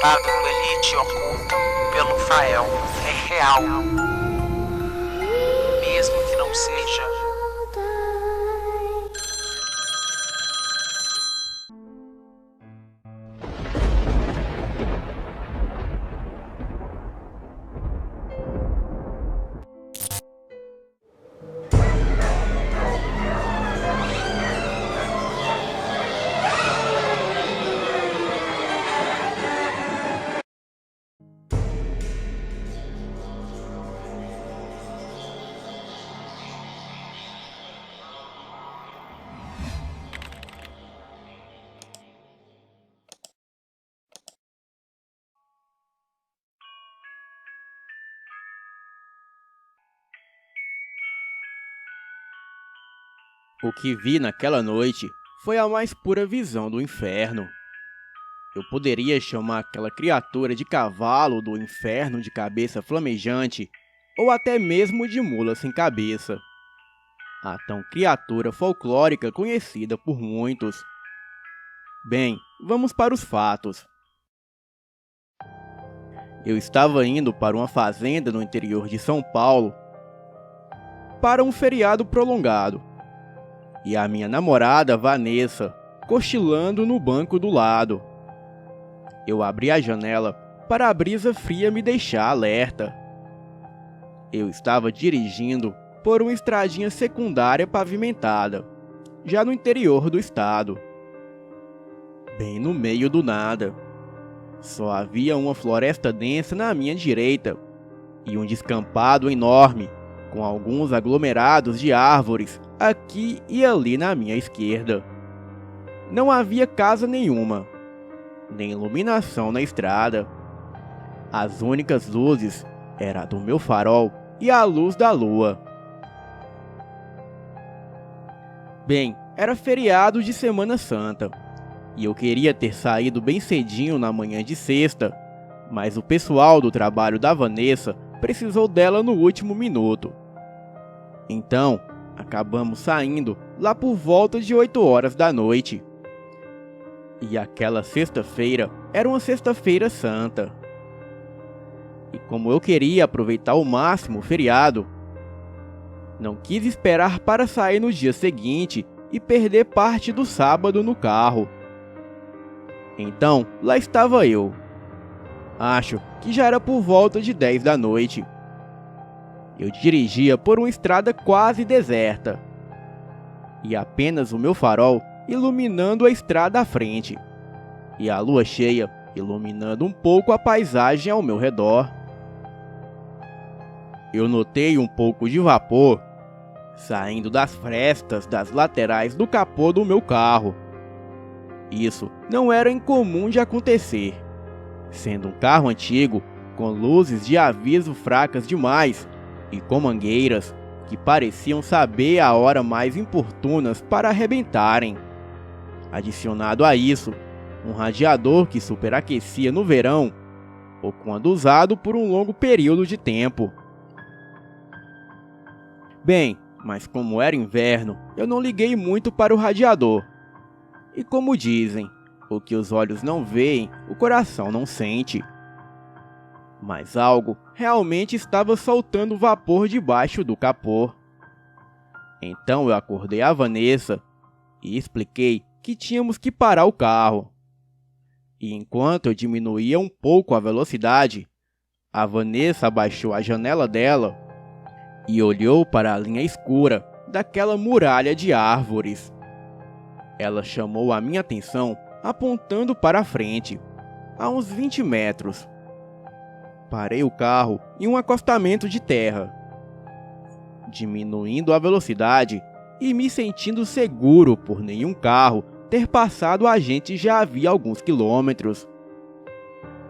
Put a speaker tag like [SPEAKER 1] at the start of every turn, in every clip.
[SPEAKER 1] Lado Elite oculto pelo Fael é real, mesmo que não seja.
[SPEAKER 2] O que vi naquela noite foi a mais pura visão do inferno. Eu poderia chamar aquela criatura de cavalo do inferno de cabeça flamejante, ou até mesmo de mula sem cabeça. A tão criatura folclórica conhecida por muitos. Bem, vamos para os fatos. Eu estava indo para uma fazenda no interior de São Paulo para um feriado prolongado. E a minha namorada, Vanessa, cochilando no banco do lado. Eu abri a janela para a brisa fria me deixar alerta. Eu estava dirigindo por uma estradinha secundária pavimentada, já no interior do estado. Bem no meio do nada. Só havia uma floresta densa na minha direita e um descampado enorme, com alguns aglomerados de árvores aqui e ali na minha esquerda. Não havia casa nenhuma, nem iluminação na estrada. As únicas luzes eram a do meu farol e a luz da lua. Bem, era feriado de Semana Santa, e eu queria ter saído bem cedinho na manhã de sexta, mas o pessoal do trabalho da Vanessa precisou dela no último minuto. Então, acabamos saindo lá por volta de 8 horas da noite. E aquela sexta-feira era uma sexta-feira santa. E como eu queria aproveitar ao máximo o feriado, não quis esperar para sair no dia seguinte e perder parte do sábado no carro. Então, lá estava eu. Acho que já era por volta de 10 da noite. Eu dirigia por uma estrada quase deserta, e apenas o meu farol iluminando a estrada à frente, e a lua cheia iluminando um pouco a paisagem ao meu redor. Eu notei um pouco de vapor saindo das frestas das laterais do capô do meu carro. Isso não era incomum de acontecer, sendo um carro antigo com luzes de aviso fracas demais e com mangueiras que pareciam saber a hora mais importunas para arrebentarem. Adicionado a isso, um radiador que superaquecia no verão, ou quando usado por um longo período de tempo. Bem, mas como era inverno, eu não liguei muito para o radiador. E como dizem, o que os olhos não veem, o coração não sente. Mas algo realmente estava soltando vapor debaixo do capô. Então eu acordei a Vanessa e expliquei que tínhamos que parar o carro. E enquanto eu diminuía um pouco a velocidade, a Vanessa abaixou a janela dela e olhou para a linha escura daquela muralha de árvores. Ela chamou a minha atenção apontando para a frente, a uns 20 metros. Parei o carro em um acostamento de terra, diminuindo a velocidade e me sentindo seguro por nenhum carro ter passado a gente já havia alguns quilômetros.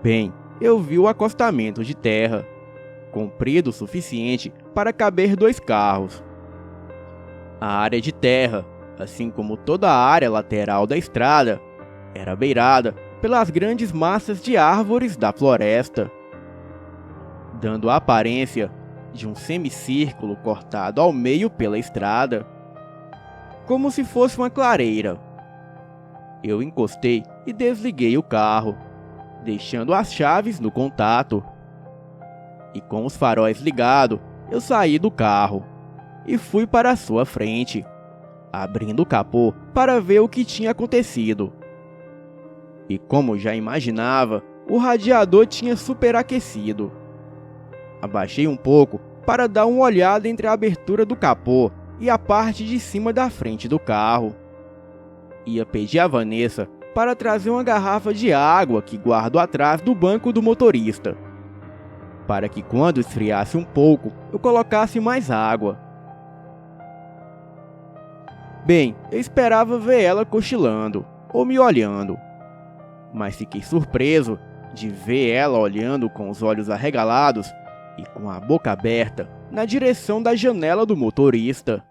[SPEAKER 2] Bem, eu vi o acostamento de terra, comprido o suficiente para caber 2 carros. A área de terra, assim como toda a área lateral da estrada, era beirada pelas grandes massas de árvores da floresta, dando a aparência de um semicírculo cortado ao meio pela estrada, como se fosse uma clareira. Eu encostei e desliguei o carro, deixando as chaves no contato. E com os faróis ligados, eu saí do carro e fui para a sua frente, abrindo o capô para ver o que tinha acontecido. E como já imaginava, o radiador tinha superaquecido. Abaixei um pouco para dar uma olhada entre a abertura do capô e a parte de cima da frente do carro. Ia pedir a Vanessa para trazer uma garrafa de água que guardo atrás do banco do motorista, para que quando esfriasse um pouco, eu colocasse mais água. Bem, eu esperava ver ela cochilando ou me olhando, mas fiquei surpreso de ver ela olhando com os olhos arregalados e com a boca aberta na direção da janela do motorista.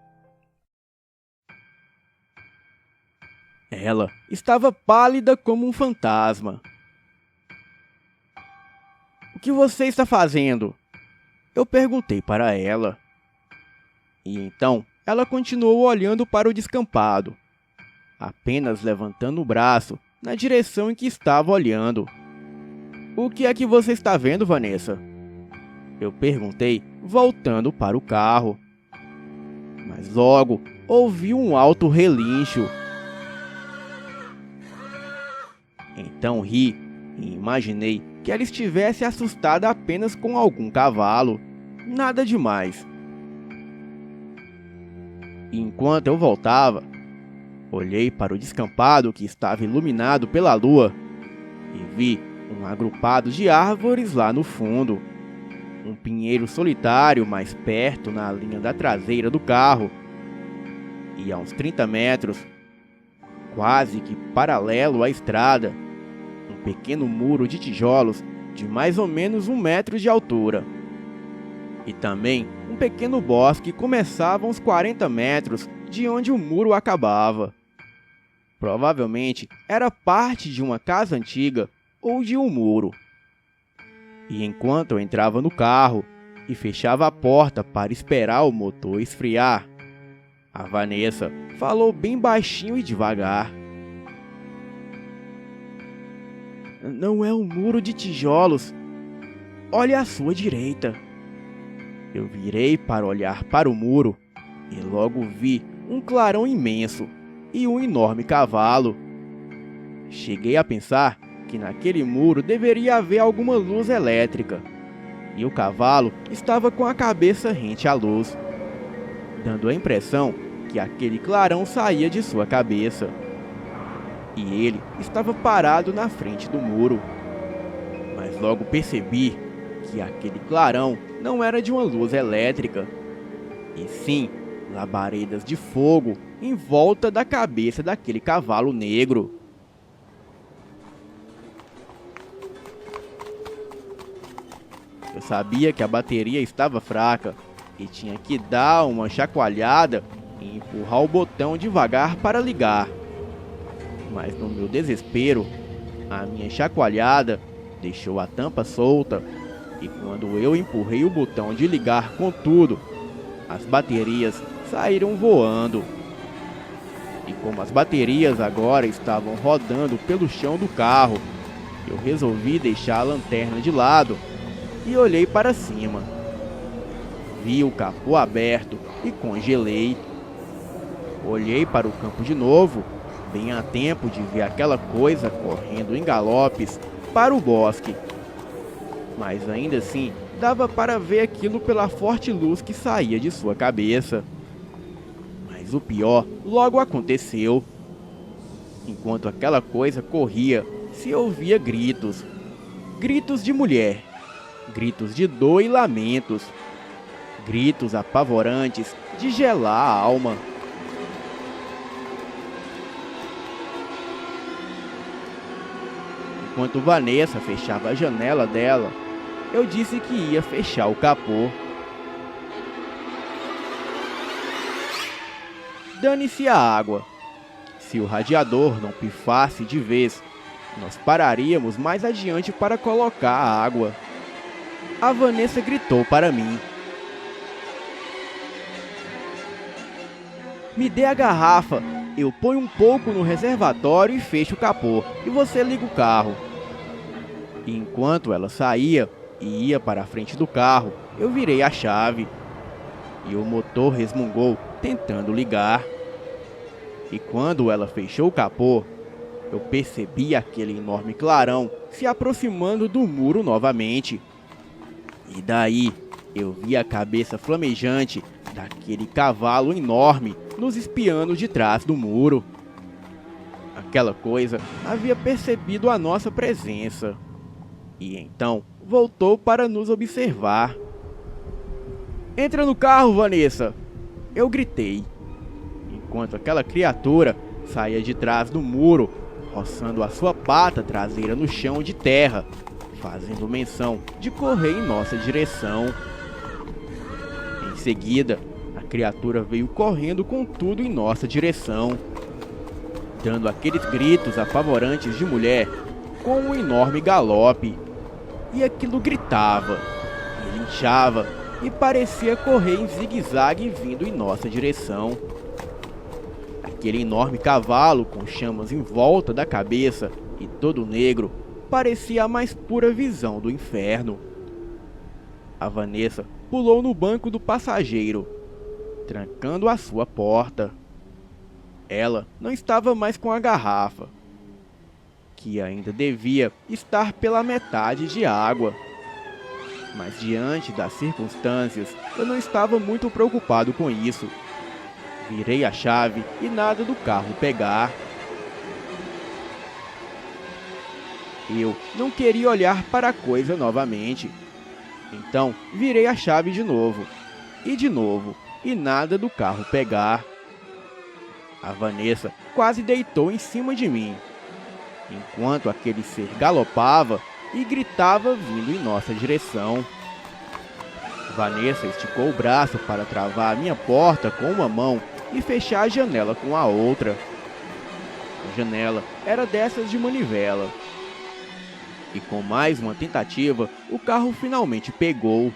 [SPEAKER 2] Ela estava pálida como um fantasma. "O que você está fazendo?" eu perguntei para ela. E então ela continuou olhando para o descampado, apenas levantando o braço na direção em que estava olhando. "O que é que você está vendo, Vanessa?" eu perguntei, voltando para o carro. Mas logo ouvi um alto relincho. Então ri e imaginei que ela estivesse assustada apenas com algum cavalo. Nada demais. E enquanto eu voltava, olhei para o descampado que estava iluminado pela lua e vi um agrupado de árvores lá no fundo. Um pinheiro solitário mais perto na linha da traseira do carro. E a uns 30 metros, quase que paralelo à estrada, um pequeno muro de tijolos de mais ou menos 1 metro de altura. E também um pequeno bosque que começava a uns 40 metros de onde o muro acabava. Provavelmente era parte de uma casa antiga ou de um muro. E enquanto eu entrava no carro e fechava a porta para esperar o motor esfriar, a Vanessa falou bem baixinho e devagar: "Não é um muro de tijolos. Olhe à sua direita." Eu virei para olhar para o muro e logo vi um clarão imenso e um enorme cavalo. Cheguei a pensar que naquele muro deveria haver alguma luz elétrica, e o cavalo estava com a cabeça rente à luz, dando a impressão que aquele clarão saía de sua cabeça. E ele estava parado na frente do muro. Mas logo percebi que aquele clarão não era de uma luz elétrica, e sim labaredas de fogo em volta da cabeça daquele cavalo negro. Eu sabia que a bateria estava fraca e tinha que dar uma chacoalhada e empurrar o botão devagar para ligar. Mas no meu desespero, a minha chacoalhada deixou a tampa solta e quando eu empurrei o botão de ligar com tudo, as baterias saíram voando. E como as baterias agora estavam rodando pelo chão do carro, eu resolvi deixar a lanterna de lado e olhei para cima. Vi o capô aberto e congelei. Olhei para o campo de novo, bem a tempo de ver aquela coisa correndo em galopes para o bosque. Mas ainda assim, dava para ver aquilo pela forte luz que saía de sua cabeça. Mas o pior logo aconteceu. Enquanto aquela coisa corria, se ouvia gritos. Gritos de mulher. Gritos de dor e lamentos. Gritos apavorantes de gelar a alma. Enquanto Vanessa fechava a janela dela, eu disse que ia fechar o capô. Dane-se a água. Se o radiador não pifasse de vez, nós pararíamos mais adiante para colocar a água. A Vanessa gritou para mim: "Me dê a garrafa, eu ponho um pouco no reservatório e fecho o capô, e você liga o carro." E enquanto ela saía e ia para a frente do carro, eu virei a chave. E o motor resmungou, tentando ligar. E quando ela fechou o capô, eu percebi aquele enorme clarão se aproximando do muro novamente. E daí eu vi a cabeça flamejante daquele cavalo enorme nos espiando de trás do muro. Aquela coisa havia percebido a nossa presença. E então voltou para nos observar. "Entra no carro, Vanessa!" eu gritei, enquanto aquela criatura saía de trás do muro, roçando a sua pata traseira no chão de terra, fazendo menção de correr em nossa direção. Em seguida, a criatura veio correndo com tudo em nossa direção, dando aqueles gritos apavorantes de mulher com um enorme galope. E aquilo gritava, relinchava e parecia correr em zigue-zague vindo em nossa direção. Aquele enorme cavalo com chamas em volta da cabeça e todo negro parecia a mais pura visão do inferno. A Vanessa pulou no banco do passageiro, trancando a sua porta. Ela não estava mais com a garrafa, que ainda devia estar pela metade de água. Mas diante das circunstâncias, eu não estava muito preocupado com isso. Virei a chave e nada do carro pegar. Eu não queria olhar para a coisa novamente. Então virei a chave de novo, e nada do carro pegar. A Vanessa quase deitou em cima de mim, enquanto aquele ser galopava e gritava vindo em nossa direção. Vanessa esticou o braço para travar a minha porta com uma mão e fechar a janela com a outra. A janela era dessas de manivela. E com mais uma tentativa, o carro finalmente pegou.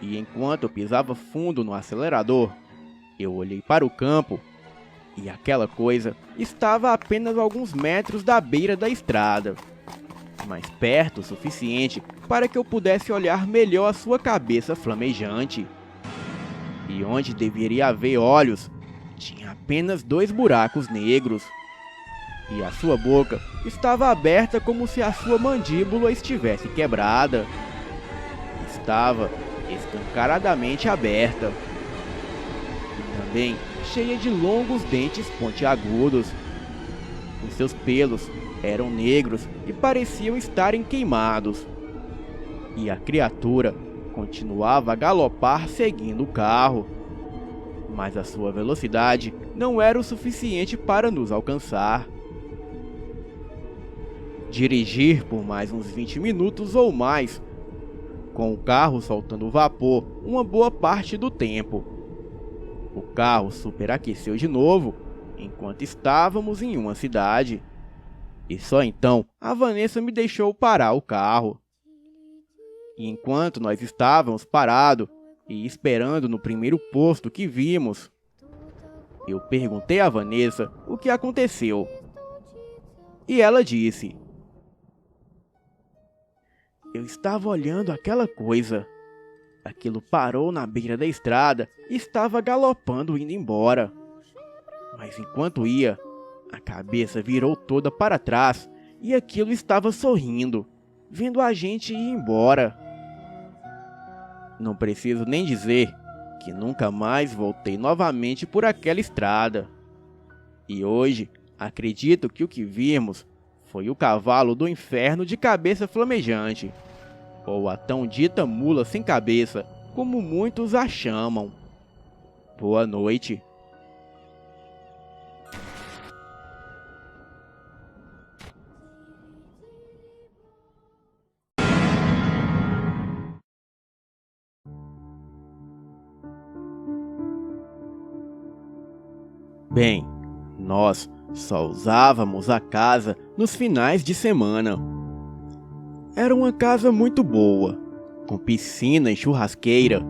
[SPEAKER 2] E enquanto eu pisava fundo no acelerador, eu olhei para o campo e aquela coisa estava a apenas alguns metros da beira da estrada, mas perto o suficiente para que eu pudesse olhar melhor a sua cabeça flamejante. E onde deveria haver olhos, tinha apenas 2 buracos negros. E a sua boca estava aberta como se a sua mandíbula estivesse quebrada. Estava escancaradamente aberta. E também cheia de longos dentes pontiagudos. Os seus pelos eram negros e pareciam estarem queimados. E a criatura continuava a galopar seguindo o carro. Mas a sua velocidade não era o suficiente para nos alcançar. Dirigir por mais uns 20 minutos ou mais, com o carro soltando vapor uma boa parte do tempo. O carro superaqueceu de novo, enquanto estávamos em uma cidade. E só então a Vanessa me deixou parar o carro. E enquanto nós estávamos parados e esperando no primeiro posto que vimos, eu perguntei a Vanessa o que aconteceu. E ela disse: "Eu estava olhando aquela coisa. Aquilo parou na beira da estrada e estava galopando indo embora. Mas enquanto ia, a cabeça virou toda para trás e aquilo estava sorrindo, vendo a gente ir embora. Não preciso nem dizer que nunca mais voltei novamente por aquela estrada. E hoje, acredito que o que vimos foi o cavalo do inferno de cabeça flamejante, ou a tão dita mula sem cabeça, como muitos a chamam. Boa noite." Bem, nós só usávamos a casa nos finais de semana. Era uma casa muito boa, com piscina e churrasqueira,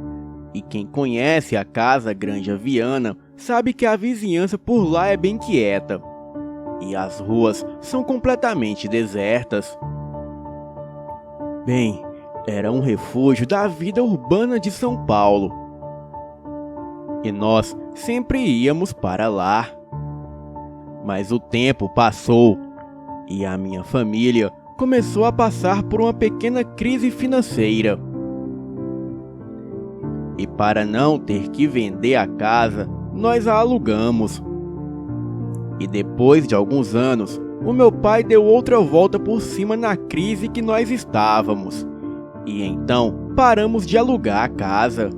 [SPEAKER 2] e quem conhece a Casa Grande Aviana sabe que a vizinhança por lá é bem quieta. e as ruas são completamente desertas. Bem, era um refúgio da vida urbana de São Paulo. E nós sempre íamos para lá. Mas o tempo passou e a minha família começou a passar por uma pequena crise financeira. E para não ter que vender a casa, nós a alugamos. E depois de alguns anos, o meu pai deu outra volta por cima na crise que nós estávamos. E então paramos de alugar a casa.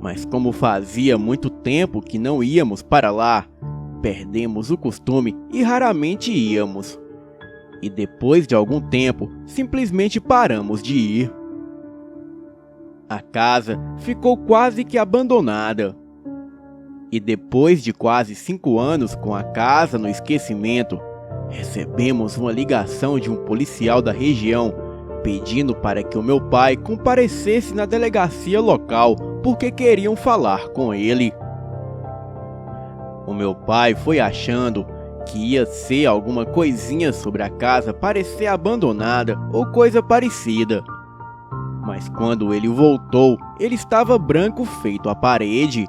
[SPEAKER 2] Mas como fazia muito tempo que não íamos para lá, perdemos o costume e raramente íamos. E depois de algum tempo, simplesmente paramos de ir. A casa ficou quase que abandonada. E depois de quase 5 anos com a casa no esquecimento, recebemos uma ligação de um policial da região pedindo para que o meu pai comparecesse na delegacia local porque queriam falar com ele. O meu pai foi achando que ia ser alguma coisinha sobre a casa parecer abandonada ou coisa parecida. Mas quando ele voltou, ele estava branco feito a parede.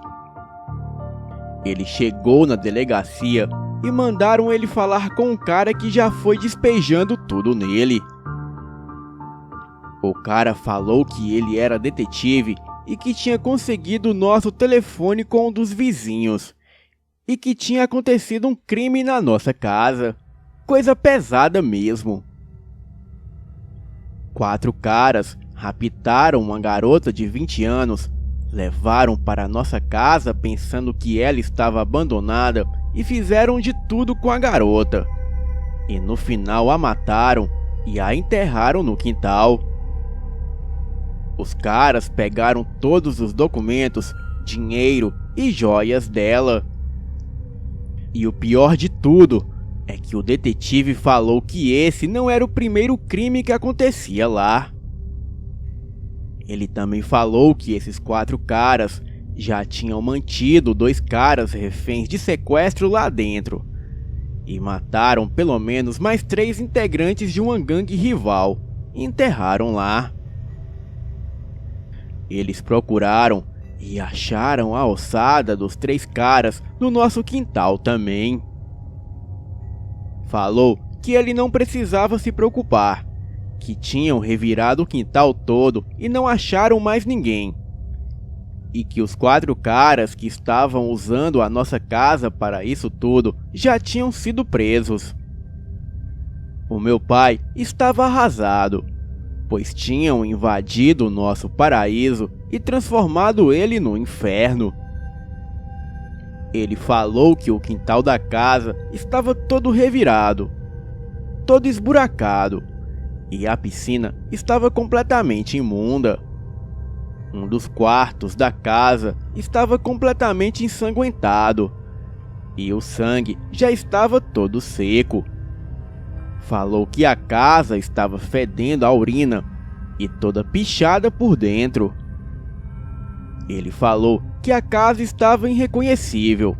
[SPEAKER 2] Ele chegou na delegacia e mandaram ele falar com um cara que já foi despejando tudo nele. O cara falou que ele era detetive e que tinha conseguido o nosso telefone com um dos vizinhos. E que tinha acontecido um crime na nossa casa. Coisa pesada mesmo. 4 caras raptaram uma garota de 20 anos, levaram para a nossa casa pensando que ela estava abandonada e fizeram de tudo com a garota. E no final a mataram e a enterraram no quintal. Os caras pegaram todos os documentos, dinheiro e joias dela. E o pior de tudo é que o detetive falou que esse não era o primeiro crime que acontecia lá. Ele também falou que esses 4 caras já tinham mantido 2 caras reféns de sequestro lá dentro e mataram pelo menos mais 3 integrantes de uma gangue rival e enterraram lá. Eles procuraram e acharam a ossada dos 3 caras no nosso quintal também. Falou que ele não precisava se preocupar, que tinham revirado o quintal todo e não acharam mais ninguém. E que os 4 caras que estavam usando a nossa casa para isso tudo já tinham sido presos. O meu pai estava arrasado, pois tinham invadido o nosso paraíso e transformado ele no inferno. Ele falou que o quintal da casa estava todo revirado, todo esburacado, e a piscina estava completamente imunda. Um dos quartos da casa estava completamente ensanguentado, e o sangue já estava todo seco. Falou que a casa estava fedendo a urina e toda pichada por dentro. Ele falou que a casa estava irreconhecível.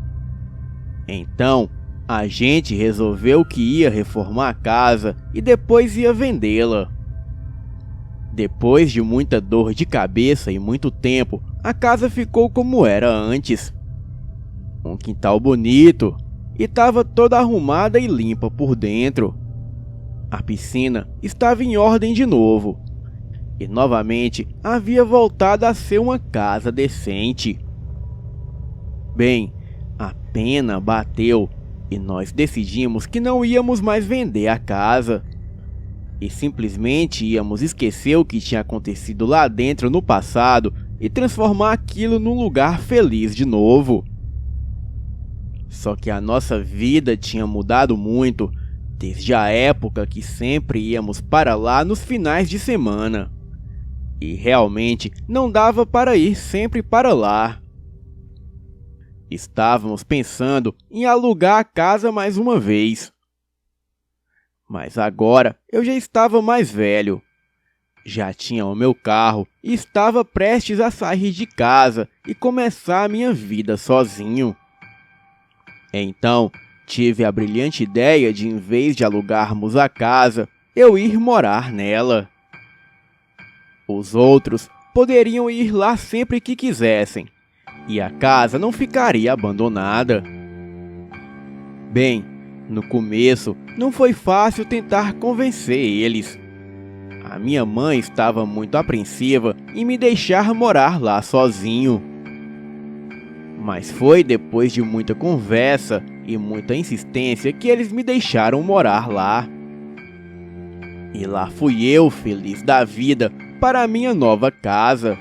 [SPEAKER 2] Então, a gente resolveu que ia reformar a casa e depois ia vendê-la. Depois de muita dor de cabeça e muito tempo, a casa ficou como era antes. Um quintal bonito e estava toda arrumada e limpa por dentro. A piscina estava em ordem de novo. E novamente havia voltado a ser uma casa decente. Bem, a pena bateu e nós decidimos que não íamos mais vender a casa. E simplesmente íamos esquecer o que tinha acontecido lá dentro no passado e transformar aquilo num lugar feliz de novo. Só que a nossa vida tinha mudado muito desde a época que sempre íamos para lá nos finais de semana. E realmente não dava para ir sempre para lá. Estávamos pensando em alugar a casa mais uma vez. Mas agora eu já estava mais velho. Já tinha o meu carro e estava prestes a sair de casa e começar a minha vida sozinho. Então, tive a brilhante ideia de, em vez de alugarmos a casa, eu ir morar nela. Os outros poderiam ir lá sempre que quisessem, e a casa não ficaria abandonada. Bem, no começo não foi fácil tentar convencer eles. A minha mãe estava muito apreensiva em me deixar morar lá sozinho. Mas foi depois de muita conversa e muita insistência que eles me deixaram morar lá. E lá fui eu, feliz da vida, para a minha nova casa,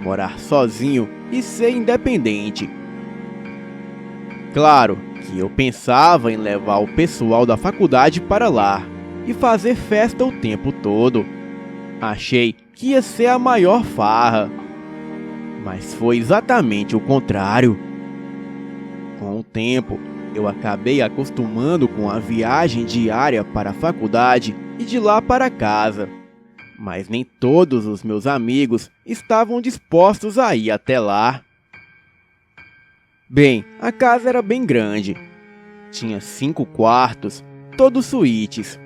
[SPEAKER 2] morar sozinho e ser independente. Claro que eu pensava em levar o pessoal da faculdade para lá e fazer festa o tempo todo. Achei que ia ser a maior farra, mas foi exatamente o contrário. Com o tempo, eu acabei acostumando com a viagem diária para a faculdade e de lá para casa. Mas nem todos os meus amigos estavam dispostos a ir até lá. Bem, a casa era bem grande. Tinha 5 quartos, todos suítes,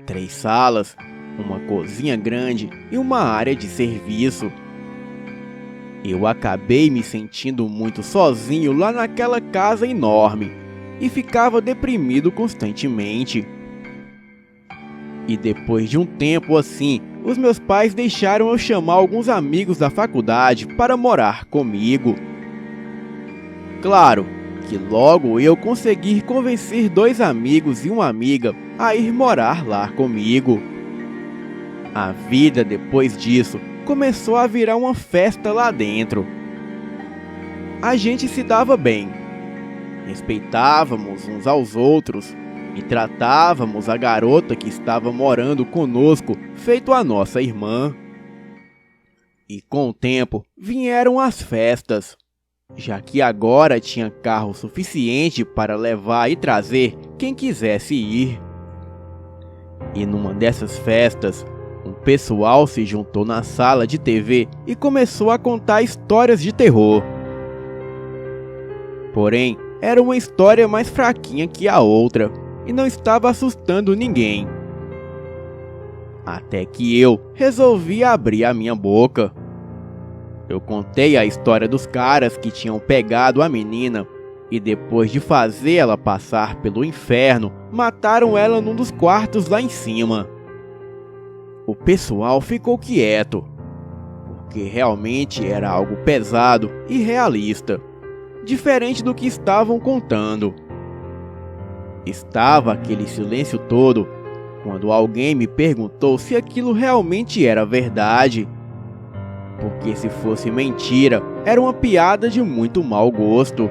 [SPEAKER 2] 3 salas, uma cozinha grande e uma área de serviço. Eu acabei me sentindo muito sozinho lá naquela casa enorme e ficava deprimido constantemente. E depois de um tempo assim, os meus pais deixaram eu chamar alguns amigos da faculdade para morar comigo. Claro que logo eu consegui convencer 2 amigos e uma amiga a ir morar lá comigo. A vida depois disso começou a virar uma festa lá dentro. A gente se dava bem, respeitávamos uns aos outros e tratávamos a garota que estava morando conosco feito a nossa irmã. E com o tempo vieram as festas, já que agora tinha carro suficiente para levar e trazer quem quisesse ir. E numa dessas festas, um pessoal se juntou na sala de TV e começou a contar histórias de terror. Porém, era uma história mais fraquinha que a outra e não estava assustando ninguém. Até que eu resolvi abrir a minha boca. Eu contei a história dos caras que tinham pegado a menina e depois de fazer ela passar pelo inferno, mataram ela num dos quartos lá em cima. O pessoal ficou quieto, porque realmente era algo pesado e realista, diferente do que estavam contando. Estava aquele silêncio todo quando alguém me perguntou se aquilo realmente era verdade. Porque se fosse mentira, era uma piada de muito mau gosto.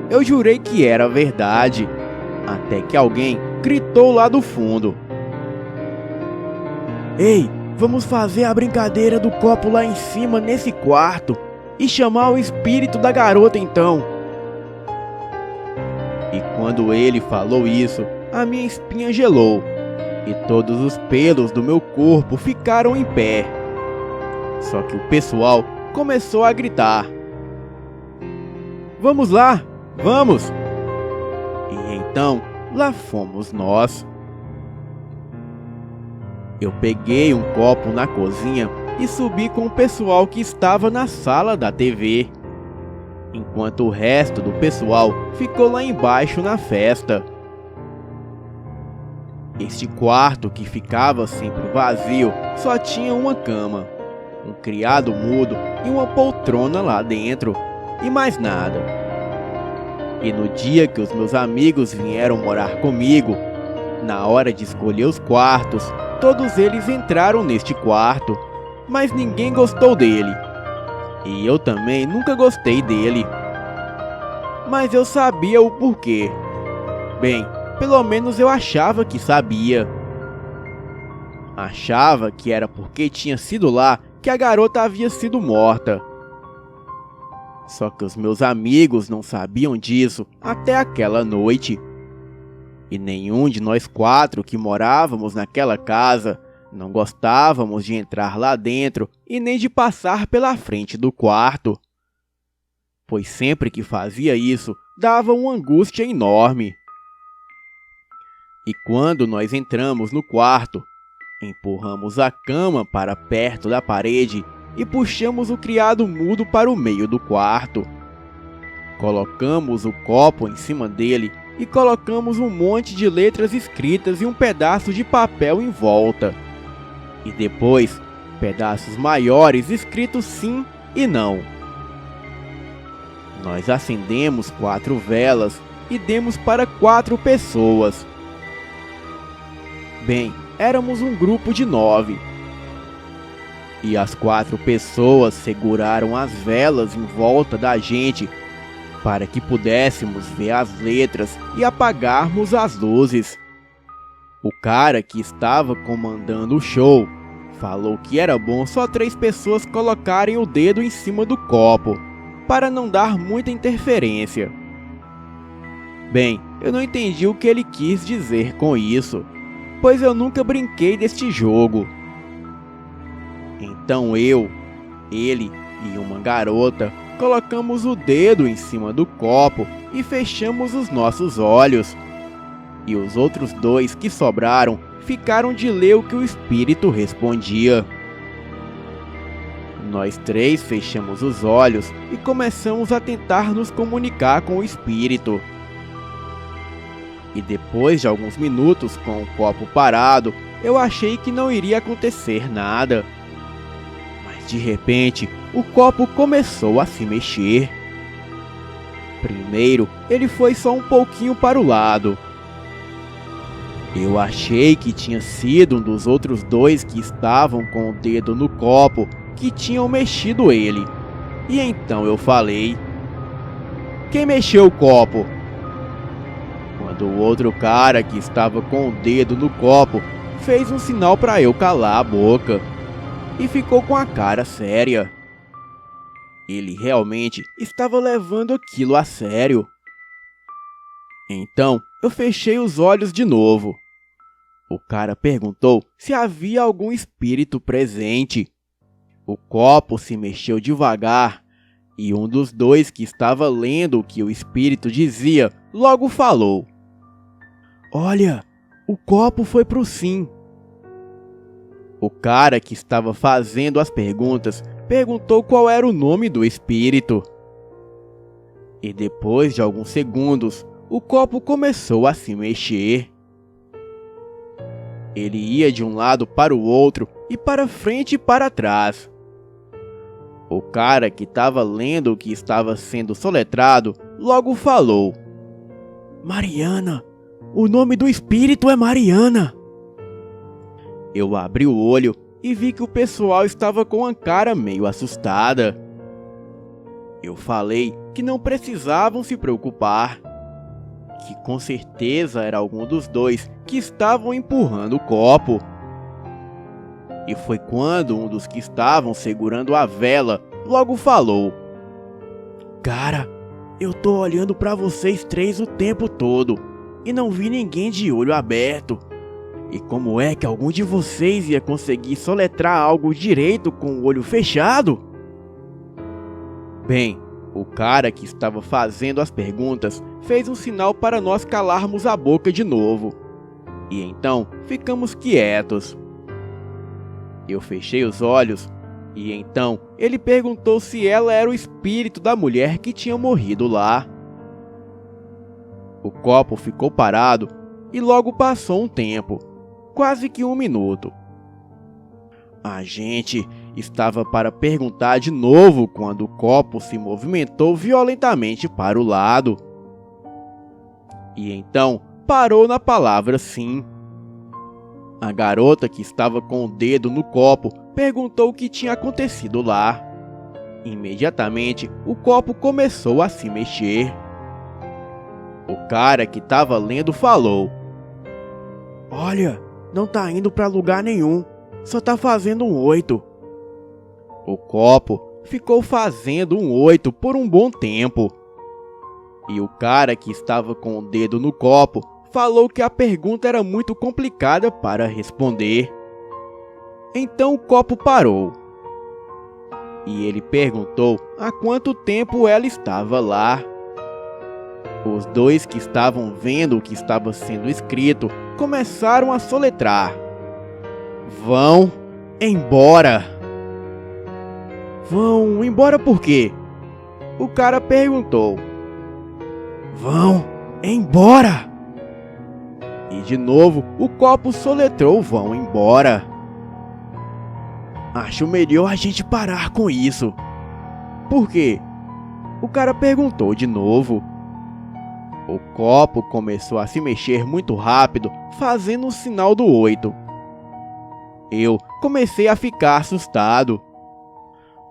[SPEAKER 2] Eu jurei que era verdade, até que alguém gritou lá do fundo: "Ei, vamos fazer a brincadeira do copo lá em cima nesse quarto e chamar o espírito da garota então." E quando ele falou isso, a minha espinha gelou e todos os pelos do meu corpo ficaram em pé. Só que o pessoal começou a gritar: "Vamos lá, vamos!" E então, lá fomos nós. Eu peguei um copo na cozinha e subi com o pessoal que estava na sala da TV, enquanto o resto do pessoal ficou lá embaixo na festa. Este quarto, que ficava sempre vazio, só tinha uma cama, um criado mudo e uma poltrona lá dentro, e mais nada. E no dia que os meus amigos vieram morar comigo, na hora de escolher os quartos, todos eles entraram neste quarto, mas ninguém gostou dele. E eu também nunca gostei dele. Mas eu sabia o porquê. Bem, pelo menos eu achava que sabia. Achava que era porque tinha sido lá que a garota havia sido morta. Só que os meus amigos não sabiam disso até aquela noite. E nenhum de nós 4 que morávamos naquela casa não gostávamos de entrar lá dentro e nem de passar pela frente do quarto. pois sempre que fazia isso, dava uma angústia enorme. E quando nós entramos no quarto, empurramos a cama para perto da parede e puxamos o criado mudo para o meio do quarto. Colocamos o copo em cima dele e colocamos um monte de letras escritas e um pedaço de papel em volta. E depois, pedaços maiores escritos sim e não. Nós acendemos 4 velas e demos para 4 pessoas. Bem, éramos um grupo de 9. E as 4 pessoas seguraram as velas em volta da gente para que pudéssemos ver as letras e apagarmos as luzes. O cara que estava comandando o show falou que era bom só 3 pessoas colocarem o dedo em cima do copo, para não dar muita interferência. Bem, eu não entendi o que ele quis dizer com isso, pois eu nunca brinquei deste jogo. Então eu, ele e uma garota colocamos o dedo em cima do copo e fechamos os nossos olhos. E os outros 2 que sobraram ficaram de ler o que o espírito respondia. Nós 3 fechamos os olhos e começamos a tentar nos comunicar com o espírito. E depois de alguns minutos com o copo parado, eu achei que não iria acontecer nada. Mas de repente, o copo começou a se mexer. Primeiro, ele foi só um pouquinho para o lado. Eu achei que tinha sido um dos outros 2 que estavam com o dedo no copo que tinham mexido ele. E então eu falei: "Quem mexeu o copo?" Quando o outro cara que estava com o dedo no copo fez um sinal para eu calar a boca e ficou com a cara séria. Ele realmente estava levando aquilo a sério. Então eu fechei os olhos de novo. O cara perguntou se havia algum espírito presente. O copo se mexeu devagar e um dos 2 que estava lendo o que o espírito dizia logo falou: "Olha, o copo foi pro sim." O cara que estava fazendo as perguntas perguntou qual era o nome do espírito. E depois de alguns segundos, o copo começou a se mexer. Ele ia de um lado para o outro e para frente e para trás. O cara que estava lendo o que estava sendo soletrado logo falou: "Mariana, o nome do espírito é Mariana." Eu abri o olho e vi que o pessoal estava com a cara meio assustada. Eu falei que não precisavam se preocupar, que com certeza era algum dos 2 que estavam empurrando o copo. E foi quando um dos que estavam segurando a vela logo falou: "Cara, eu tô olhando pra vocês 3 o tempo todo e não vi ninguém de olho aberto. E como é que algum de vocês ia conseguir soletrar algo direito com o olho fechado?" Bem, o cara que estava fazendo as perguntas fez um sinal para nós calarmos a boca de novo. E então ficamos quietos. Eu fechei os olhos e então ele perguntou se ela era o espírito da mulher que tinha morrido lá. O copo ficou parado e logo passou um tempo, quase que 1 minuto. A gente estava para perguntar de novo quando o copo se movimentou violentamente para o lado. E então parou na palavra sim. A garota que estava com o dedo no copo perguntou o que tinha acontecido lá. Imediatamente o copo começou a se mexer. O cara que estava lendo falou: "Olha, não tá indo para lugar nenhum, só tá fazendo um 8. O copo ficou fazendo um 8 por um bom tempo. E o cara que estava com o dedo no copo falou que a pergunta era muito complicada para responder. Então o copo parou. e ele perguntou há quanto tempo ela estava lá. Os dois que estavam vendo o que estava sendo escrito começaram a soletrar: "Vão embora." "Vão embora por quê?" o cara perguntou. "Vão embora." E de novo o copo soletrou "vão embora." "Acho melhor a gente parar com isso." "Por quê?" o cara perguntou de novo. O copo começou a se mexer muito rápido, fazendo o sinal do 8. Eu comecei a ficar assustado,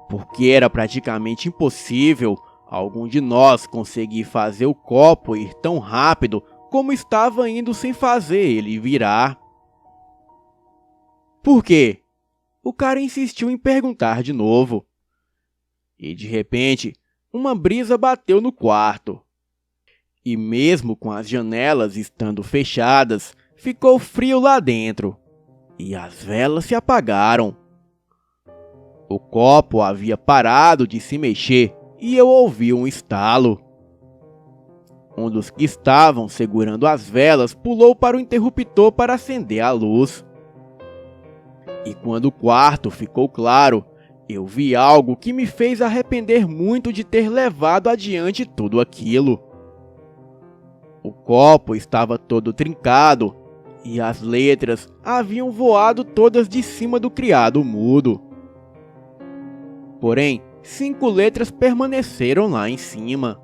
[SPEAKER 2] porque era praticamente impossível algum de nós conseguir fazer o copo ir tão rápido como estava indo sem fazer ele virar. "Por quê?" o cara insistiu em perguntar de novo. E de repente, uma brisa bateu no quarto. E mesmo com as janelas estando fechadas, ficou frio lá dentro. E as velas se apagaram. O copo havia parado de se mexer e eu ouvi um estalo. Um dos que estavam segurando as velas pulou para o interruptor para acender a luz. E quando o quarto ficou claro, eu vi algo que me fez arrepender muito de ter levado adiante tudo aquilo. O copo estava todo trincado e as letras haviam voado todas de cima do criado mudo. Porém, 5 letras permaneceram lá em cima: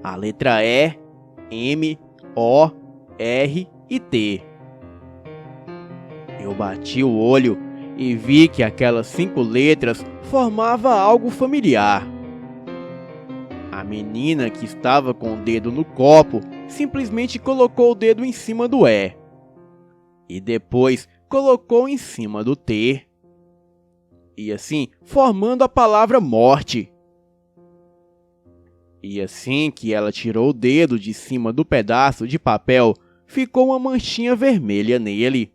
[SPEAKER 2] a letra E, M, O, R e T. Eu bati o olho e vi que aquelas 5 letras formavam algo familiar. A menina que estava com o dedo no copo simplesmente colocou o dedo em cima do E. E depois colocou em cima do T. E assim, formando a palavra morte. E assim que ela tirou o dedo de cima do pedaço de papel, ficou uma manchinha vermelha nele.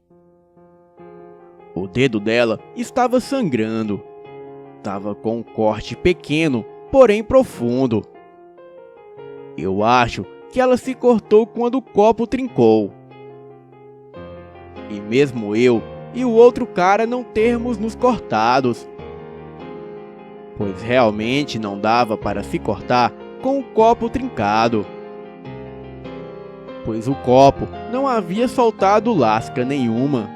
[SPEAKER 2] O dedo dela estava sangrando. Estava com um corte pequeno, porém profundo. Eu acho que ela se cortou quando o copo trincou. E mesmo eu e o outro cara não termos nos cortados, pois realmente não dava para se cortar com o copo trincado, pois o copo não havia soltado lasca nenhuma.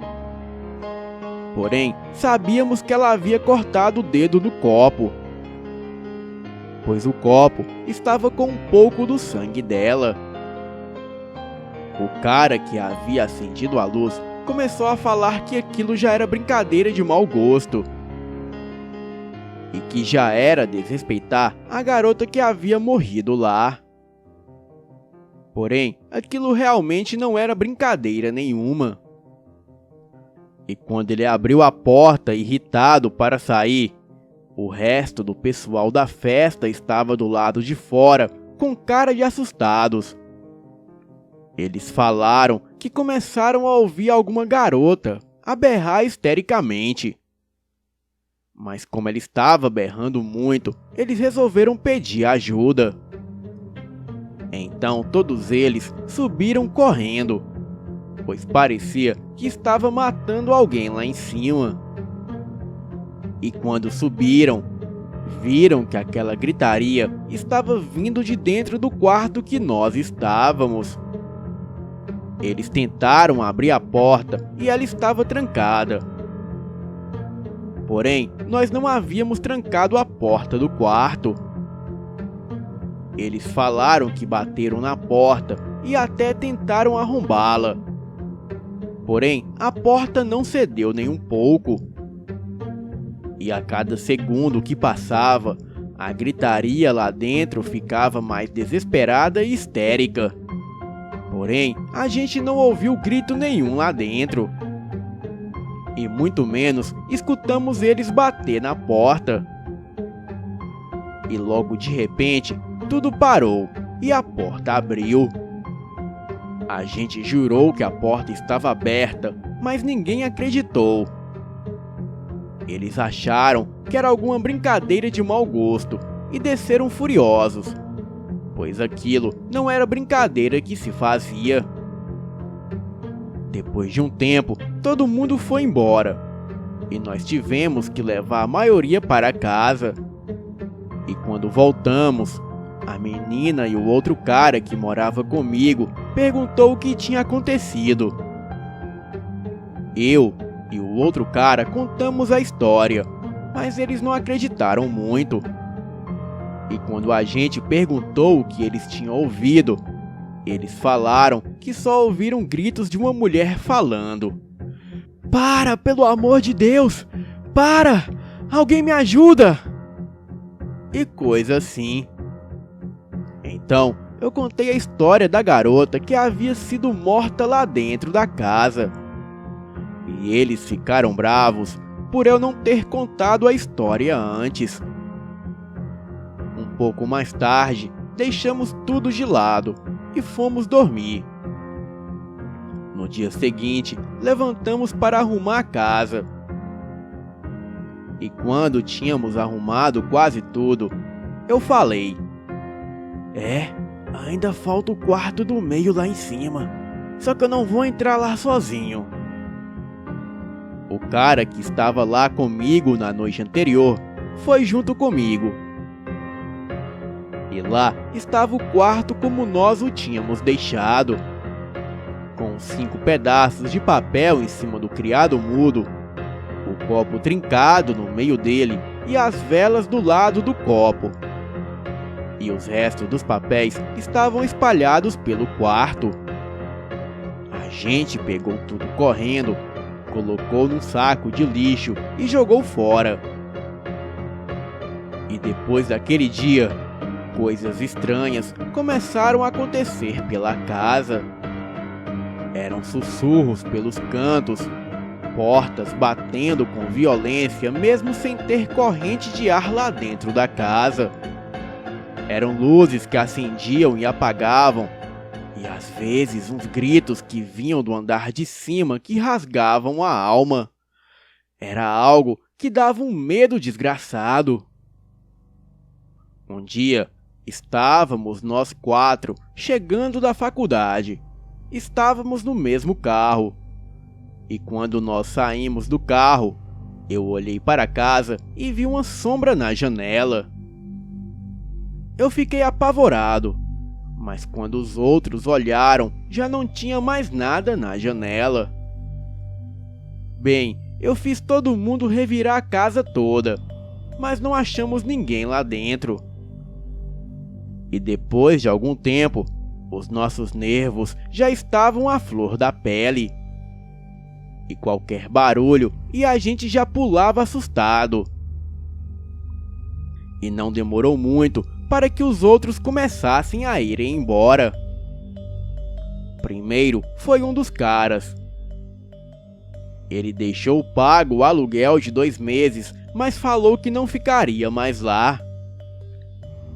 [SPEAKER 2] Porém, sabíamos que ela havia cortado o dedo do copo, pois o copo estava com um pouco do sangue dela. O cara que havia acendido a luz começou a falar que aquilo já era brincadeira de mau gosto e que já era desrespeitar a garota que havia morrido lá. Porém, aquilo realmente não era brincadeira nenhuma. E quando ele abriu a porta irritado para sair, o resto do pessoal da festa estava do lado de fora com cara de assustados. Eles falaram que começaram a ouvir alguma garota a berrar histericamente. Mas como ela estava berrando muito, eles resolveram pedir ajuda. Então todos eles subiram correndo, pois parecia que estava matando alguém lá em cima. E quando subiram, viram que aquela gritaria estava vindo de dentro do quarto que nós estávamos. Eles tentaram abrir a porta e ela estava trancada. Porém, nós não havíamos trancado a porta do quarto. Eles falaram que bateram na porta e até tentaram arrombá-la. Porém, a porta não cedeu nem um pouco. E a cada segundo que passava, a gritaria lá dentro ficava mais desesperada e histérica. Porém, a gente não ouviu grito nenhum lá dentro. E muito menos escutamos eles bater na porta. E logo de repente, tudo parou e a porta abriu. A gente jurou que a porta estava aberta, mas ninguém acreditou. Eles acharam que era alguma brincadeira de mau gosto e desceram furiosos, pois aquilo não era brincadeira que se fazia. Depois de um tempo, todo mundo foi embora e nós tivemos que levar a maioria para casa. E quando voltamos, a menina e o outro cara que morava comigo perguntou o que tinha acontecido. Eu e o outro cara contamos a história, mas eles não acreditaram muito. E quando a gente perguntou o que eles tinham ouvido, eles falaram que só ouviram gritos de uma mulher falando: "Para, pelo amor de Deus! Para! Alguém me ajuda!" E coisa assim. Então, eu contei a história da garota que havia sido morta lá dentro da casa. E eles ficaram bravos por eu não ter contado a história antes. Um pouco mais tarde, deixamos tudo de lado e fomos dormir. No dia seguinte, levantamos para arrumar a casa. E quando tínhamos arrumado quase tudo, eu falei: ainda falta o quarto do meio lá em cima, só que eu não vou entrar lá sozinho." O cara que estava lá comigo na noite anterior foi junto comigo. E lá estava o quarto como nós o tínhamos deixado, com 5 pedaços de papel em cima do criado mudo, o copo trincado no meio dele e as velas do lado do copo. E os restos dos papéis estavam espalhados pelo quarto. A gente pegou tudo correndo, colocou num saco de lixo e jogou fora. E depois daquele dia, coisas estranhas começaram a acontecer pela casa. Eram sussurros pelos cantos, portas batendo com violência mesmo sem ter corrente de ar lá dentro da casa. Eram luzes que acendiam e apagavam, e às vezes uns gritos que vinham do andar de cima que rasgavam a alma. Era algo que dava um medo desgraçado. Um dia, estávamos nós 4 chegando da faculdade. Estávamos no mesmo carro. E quando nós saímos do carro, eu olhei para casa e vi uma sombra na janela. Eu fiquei apavorado, mas quando os outros olharam, já não tinha mais nada na janela. Bem, eu fiz todo mundo revirar a casa toda, mas não achamos ninguém lá dentro. E depois de algum tempo, os nossos nervos já estavam à flor da pele. E qualquer barulho e a gente já pulava assustado. E não demorou muito para que os outros começassem a irem embora. Primeiro foi um dos caras. Ele deixou pago o aluguel de 2 meses, mas falou que não ficaria mais lá.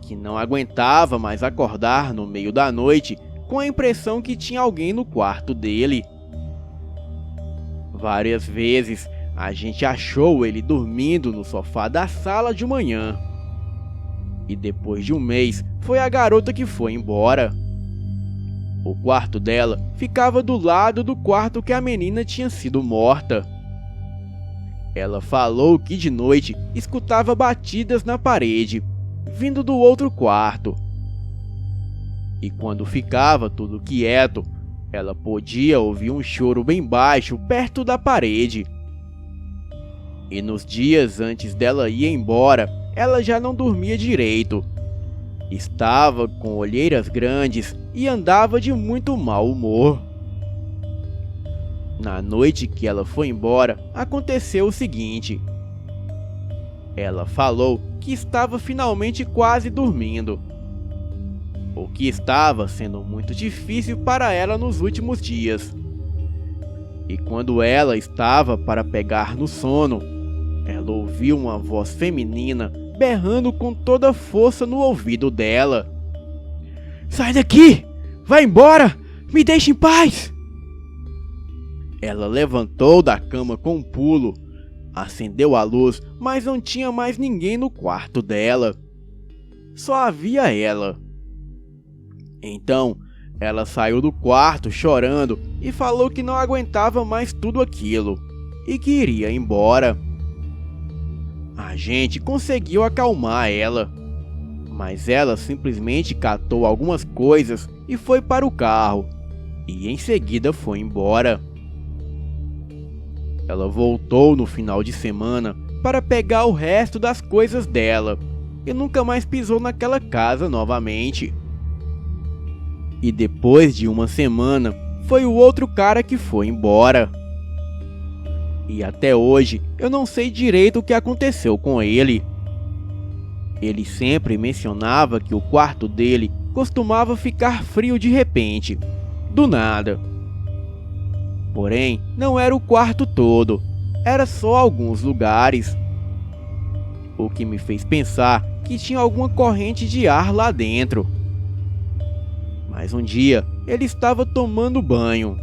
[SPEAKER 2] Que não aguentava mais acordar no meio da noite com a impressão que tinha alguém no quarto dele. Várias vezes a gente achou ele dormindo no sofá da sala de manhã. E depois de um mês, foi a garota que foi embora. O quarto dela ficava do lado do quarto que a menina tinha sido morta. Ela falou que de noite escutava batidas na parede, vindo do outro quarto. E quando ficava tudo quieto, ela podia ouvir um choro bem baixo perto da parede. E nos dias antes dela ir embora, ela já não dormia direito. Estava com olheiras grandes e andava de muito mau humor. Na noite que ela foi embora, aconteceu o seguinte. Ela falou que estava finalmente quase dormindo, o que estava sendo muito difícil para ela nos últimos dias. E quando ela estava para pegar no sono, ela ouviu uma voz feminina berrando com toda a força no ouvido dela: "Sai daqui! Vai embora! Me deixe em paz!" Ela levantou da cama com um pulo acendeu a luz, mas não tinha mais ninguém no quarto dela. Só havia ela. Então, ela saiu do quarto chorando e falou que não aguentava mais tudo aquilo e que iria embora. A gente conseguiu acalmar ela, mas ela simplesmente catou algumas coisas e foi para o carro, e em seguida foi embora. Ela voltou no final de semana para pegar o resto das coisas dela e nunca mais pisou naquela casa novamente. E depois de uma semana, foi o outro cara que foi embora. E até hoje eu não sei direito o que aconteceu com ele. Ele sempre mencionava que o quarto dele costumava ficar frio de repente, do nada. Porém, não era o quarto todo, era só alguns lugares. O que me fez pensar que tinha alguma corrente de ar lá dentro. Mas um dia, ele estava tomando banho.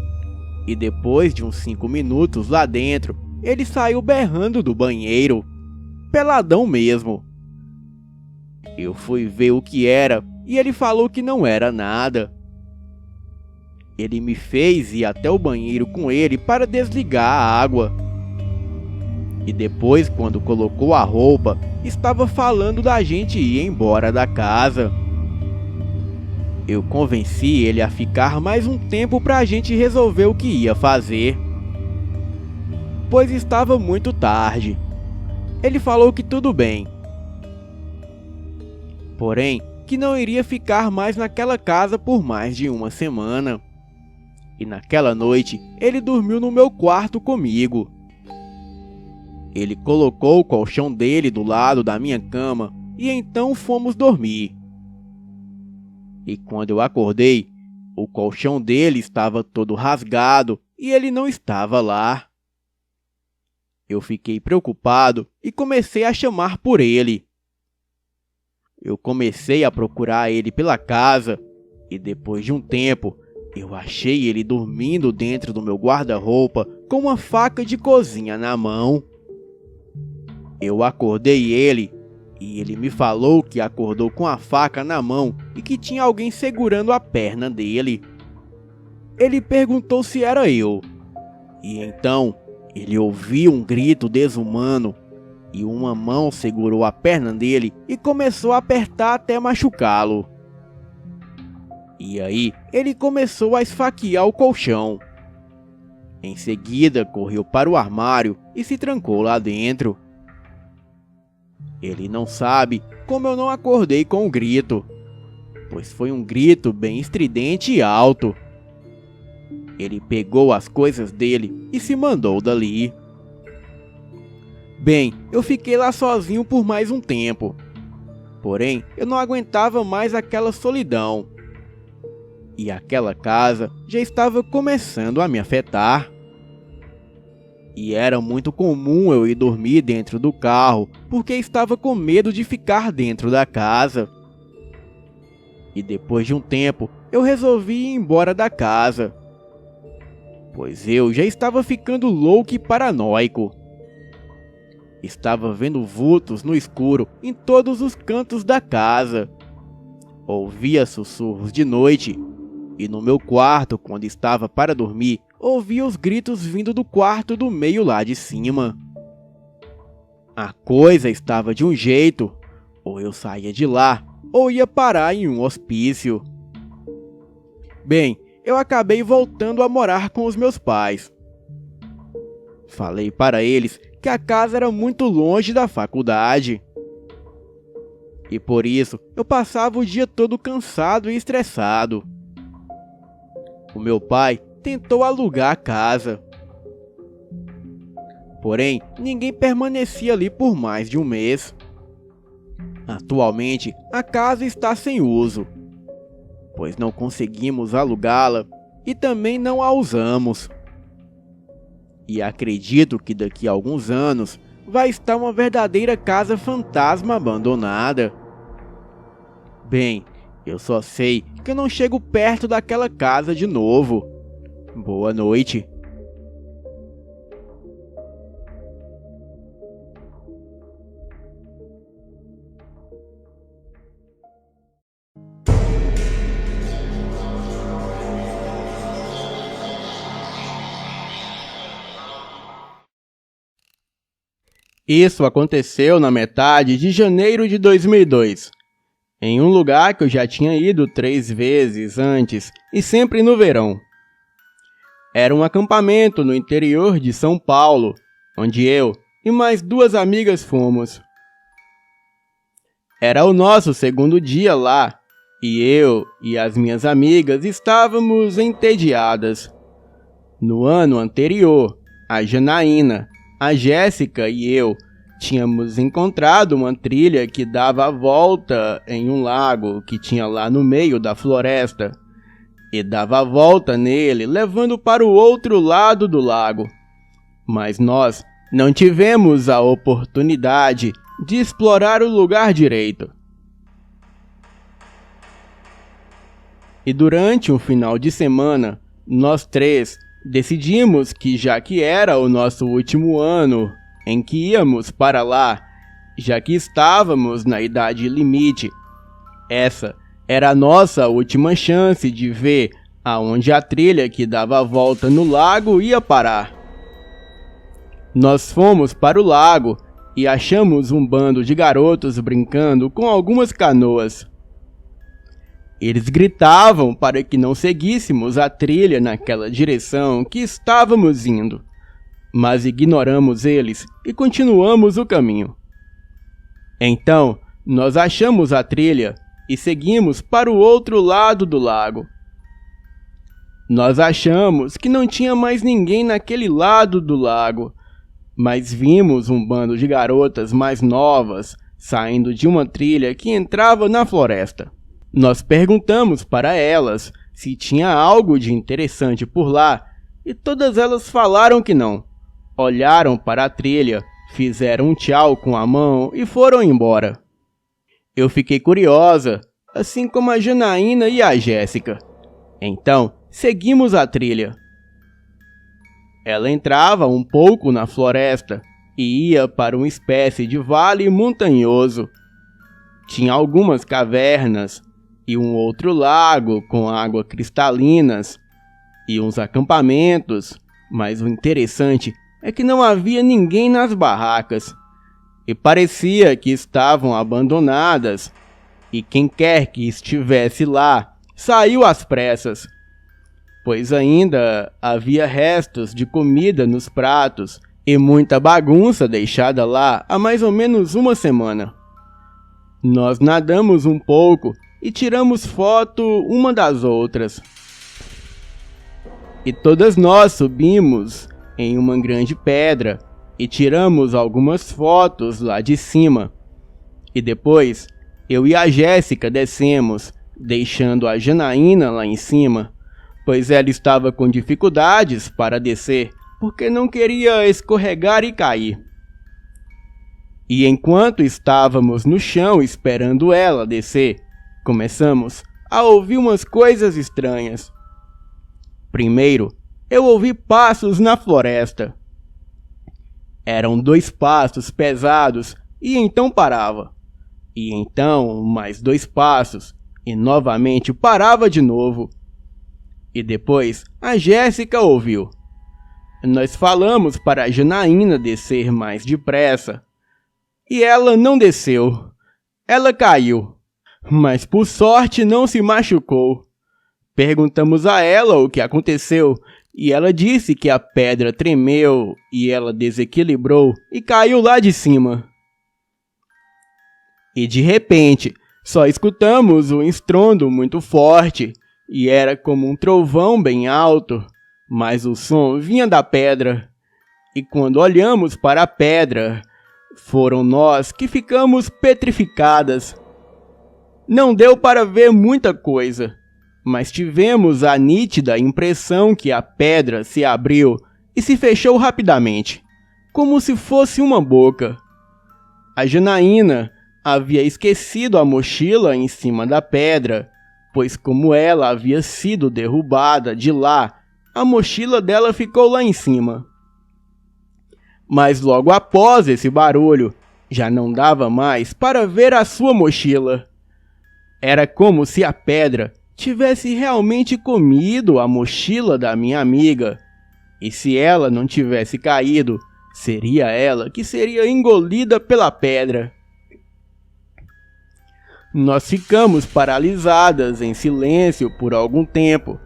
[SPEAKER 2] E depois de uns 5 minutos lá dentro, ele saiu berrando do banheiro. Peladão mesmo. Eu fui ver o que era e ele falou que não era nada. Ele me fez ir até o banheiro com ele para desligar a água. E depois, quando colocou a roupa, estava falando da gente ir embora da casa. Eu convenci ele a ficar mais um tempo para a gente resolver o que ia fazer, pois estava muito tarde. Ele falou que tudo bem, porém que não iria ficar mais naquela casa por mais de uma semana. E naquela noite ele dormiu no meu quarto comigo. Ele colocou o colchão dele do lado da minha cama e então fomos dormir. E quando eu acordei, o colchão dele estava todo rasgado e ele não estava lá. Eu fiquei preocupado e comecei a chamar por ele. Eu comecei a procurar ele pela casa e depois de um tempo, eu achei ele dormindo dentro do meu guarda-roupa com uma faca de cozinha na mão. Eu acordei ele e ele me falou que acordou com a faca na mão e que tinha alguém segurando a perna dele. Ele perguntou se era eu. E então ele ouviu um grito desumano e uma mão segurou a perna dele e começou a apertar até machucá-lo. E aí ele começou a esfaquear o colchão. Em seguida correu para o armário e se trancou lá dentro. Ele não sabe como eu não acordei com o grito, pois foi um grito bem estridente e alto. Ele pegou as coisas dele e se mandou dali. Bem, eu fiquei lá sozinho por mais um tempo. Porém, eu não aguentava mais aquela solidão. E aquela casa já estava começando a me afetar. E era muito comum eu ir dormir dentro do carro, porque estava com medo de ficar dentro da casa. E depois de um tempo, eu resolvi ir embora da casa, pois eu já estava ficando louco e paranoico. Estava vendo vultos no escuro em todos os cantos da casa. Ouvia sussurros de noite. E no meu quarto, quando estava para dormir, ouvia os gritos vindo do quarto do meio lá de cima. A coisa estava de um jeito, ou eu saía de lá, ou ia parar em um hospício. Bem, eu acabei voltando a morar com os meus pais. Falei para eles que a casa era muito longe da faculdade. E por isso, eu passava o dia todo cansado e estressado. O meu pai tentou alugar a casa. Porém, ninguém permanecia ali por mais de um mês. Atualmente, a casa está sem uso, pois não conseguimos alugá-la e também não a usamos. E acredito que daqui a alguns anos vai estar uma verdadeira casa fantasma abandonada. Bem, eu só sei que eu não chego perto daquela casa de novo. Boa noite. Isso aconteceu na metade de janeiro de 2002, em um lugar que eu já tinha ido 3 vezes antes e sempre no verão. Era um acampamento no interior de São Paulo, onde eu e mais 2 amigas fomos. Era o nosso segundo dia lá, e eu e as minhas amigas estávamos entediadas. No ano anterior, a Janaína, a Jéssica e eu tínhamos encontrado uma trilha que dava a volta em um lago que tinha lá no meio da floresta, e dava a volta nele, levando para o outro lado do lago. Mas nós não tivemos a oportunidade de explorar o lugar direito. E durante um final de semana, nós 3 decidimos que, já que era o nosso último ano em que íamos para lá, já que estávamos na idade limite, essa era a nossa última chance de ver aonde a trilha que dava a volta no lago ia parar. Nós fomos para o lago e achamos um bando de garotos brincando com algumas canoas. Eles gritavam para que não seguíssemos a trilha naquela direção que estávamos indo, mas ignoramos eles e continuamos o caminho. Então, nós achamos a trilha e seguimos para o outro lado do lago. Nós achamos que não tinha mais ninguém naquele lado do lago, mas vimos um bando de garotas mais novas saindo de uma trilha que entrava na floresta. Nós perguntamos para elas se tinha algo de interessante por lá e todas elas falaram que não. Olharam para a trilha, fizeram um tchau com a mão e foram embora. Eu fiquei curiosa, assim como a Janaína e a Jéssica. Então, seguimos a trilha. Ela entrava um pouco na floresta e ia para uma espécie de vale montanhoso. Tinha algumas cavernas e um outro lago com água cristalinas e uns acampamentos, mas o interessante é que não havia ninguém nas barracas e parecia que estavam abandonadas, e quem quer que estivesse lá saiu às pressas, pois ainda havia restos de comida nos pratos e muita bagunça deixada lá há mais ou menos uma semana. Nós nadamos um pouco e tiramos foto uma das outras. E todas nós subimos em uma grande pedra e tiramos algumas fotos lá de cima. E depois, eu e a Jéssica descemos, deixando a Janaína lá em cima, pois ela estava com dificuldades para descer, porque não queria escorregar e cair. E enquanto estávamos no chão esperando ela descer, começamos a ouvir umas coisas estranhas. Primeiro, eu ouvi passos na floresta. Eram 2 passos pesados e então parava. E então mais 2 passos e novamente parava de novo. E depois a Jéssica ouviu. Nós falamos para a Janaína descer mais depressa. E ela não desceu. Ela caiu. Mas por sorte não se machucou. Perguntamos a ela o que aconteceu e ela disse que a pedra tremeu e ela desequilibrou e caiu lá de cima. E de repente, só escutamos um estrondo muito forte e era como um trovão bem alto, mas o som vinha da pedra. E quando olhamos para a pedra, foram nós que ficamos petrificadas. Não deu para ver muita coisa, mas tivemos a nítida impressão que a pedra se abriu e se fechou rapidamente, como se fosse uma boca. A Janaína havia esquecido a mochila em cima da pedra, pois como ela havia sido derrubada de lá, a mochila dela ficou lá em cima. Mas logo após esse barulho, já não dava mais para ver a sua mochila. Era como se a pedra tivesse realmente comido a mochila da minha amiga. E se ela não tivesse caído, seria ela que seria engolida pela pedra. Nós ficamos paralisadas em silêncio por algum tempo.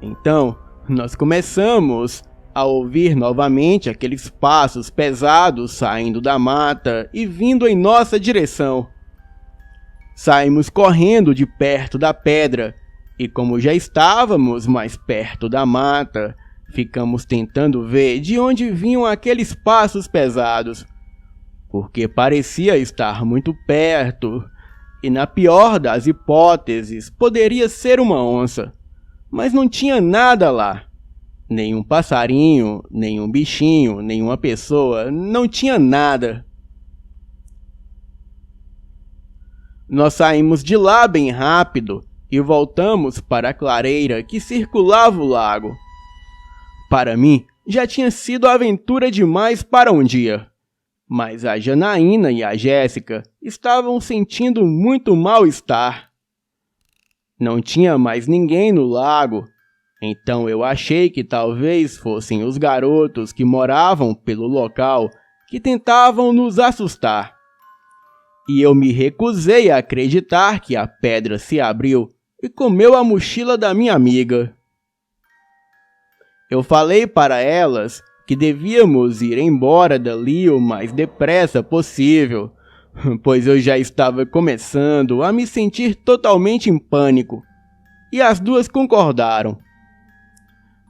[SPEAKER 2] Então, nós começamos a ouvir novamente aqueles passos pesados saindo da mata e vindo em nossa direção. Saímos correndo de perto da pedra e, como já estávamos mais perto da mata, ficamos tentando ver de onde vinham aqueles passos pesados, porque parecia estar muito perto e, na pior das hipóteses, poderia ser uma onça, mas não tinha nada lá. Nenhum passarinho, nenhum bichinho, nenhuma pessoa, não tinha nada. Nós saímos de lá bem rápido e voltamos para a clareira que circulava o lago. Para mim, já tinha sido aventura demais para um dia, mas a Janaína e a Jéssica estavam sentindo muito mal-estar. Não tinha mais ninguém no lago, então eu achei que talvez fossem os garotos que moravam pelo local que tentavam nos assustar. E eu me recusei a acreditar que a pedra se abriu e comeu a mochila da minha amiga. Eu falei para elas que devíamos ir embora dali o mais depressa possível, pois eu já estava começando a me sentir totalmente em pânico, e as duas concordaram.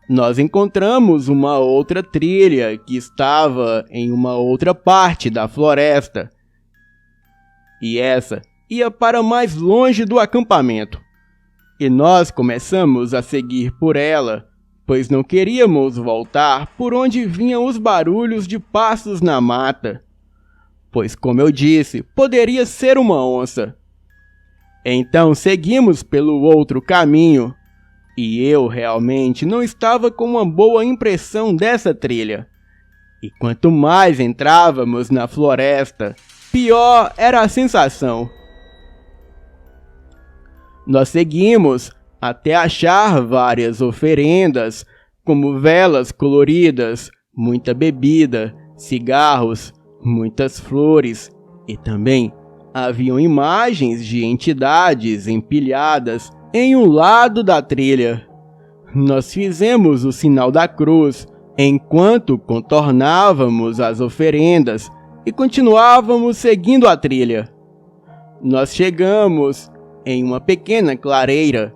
[SPEAKER 2] Nós encontramos uma outra trilha que estava em uma outra parte da floresta, e essa ia para mais longe do acampamento, e nós começamos a seguir por ela, pois não queríamos voltar por onde vinham os barulhos de passos na mata, pois, como eu disse, poderia ser uma onça. Então seguimos pelo outro caminho, e eu realmente não estava com uma boa impressão dessa trilha. E quanto mais entrávamos na floresta, pior era a sensação. Nós seguimos até achar várias oferendas, como velas coloridas, muita bebida, cigarros, muitas flores, e também haviam imagens de entidades empilhadas em um lado da trilha. Nós fizemos o sinal da cruz enquanto contornávamos as oferendas e continuávamos seguindo a trilha. Nós chegamos em uma pequena clareira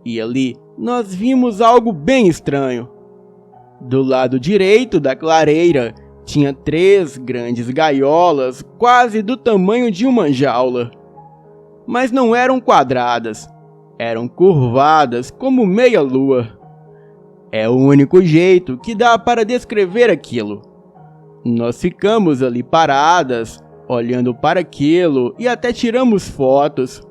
[SPEAKER 2] e ali nós vimos algo bem estranho. Do lado direito da clareira tinha 3 grandes gaiolas quase do tamanho de uma jaula. Mas não eram quadradas, eram curvadas como meia-lua. É o único jeito que dá para descrever aquilo. Nós ficamos ali paradas, olhando para aquilo e até tiramos fotos.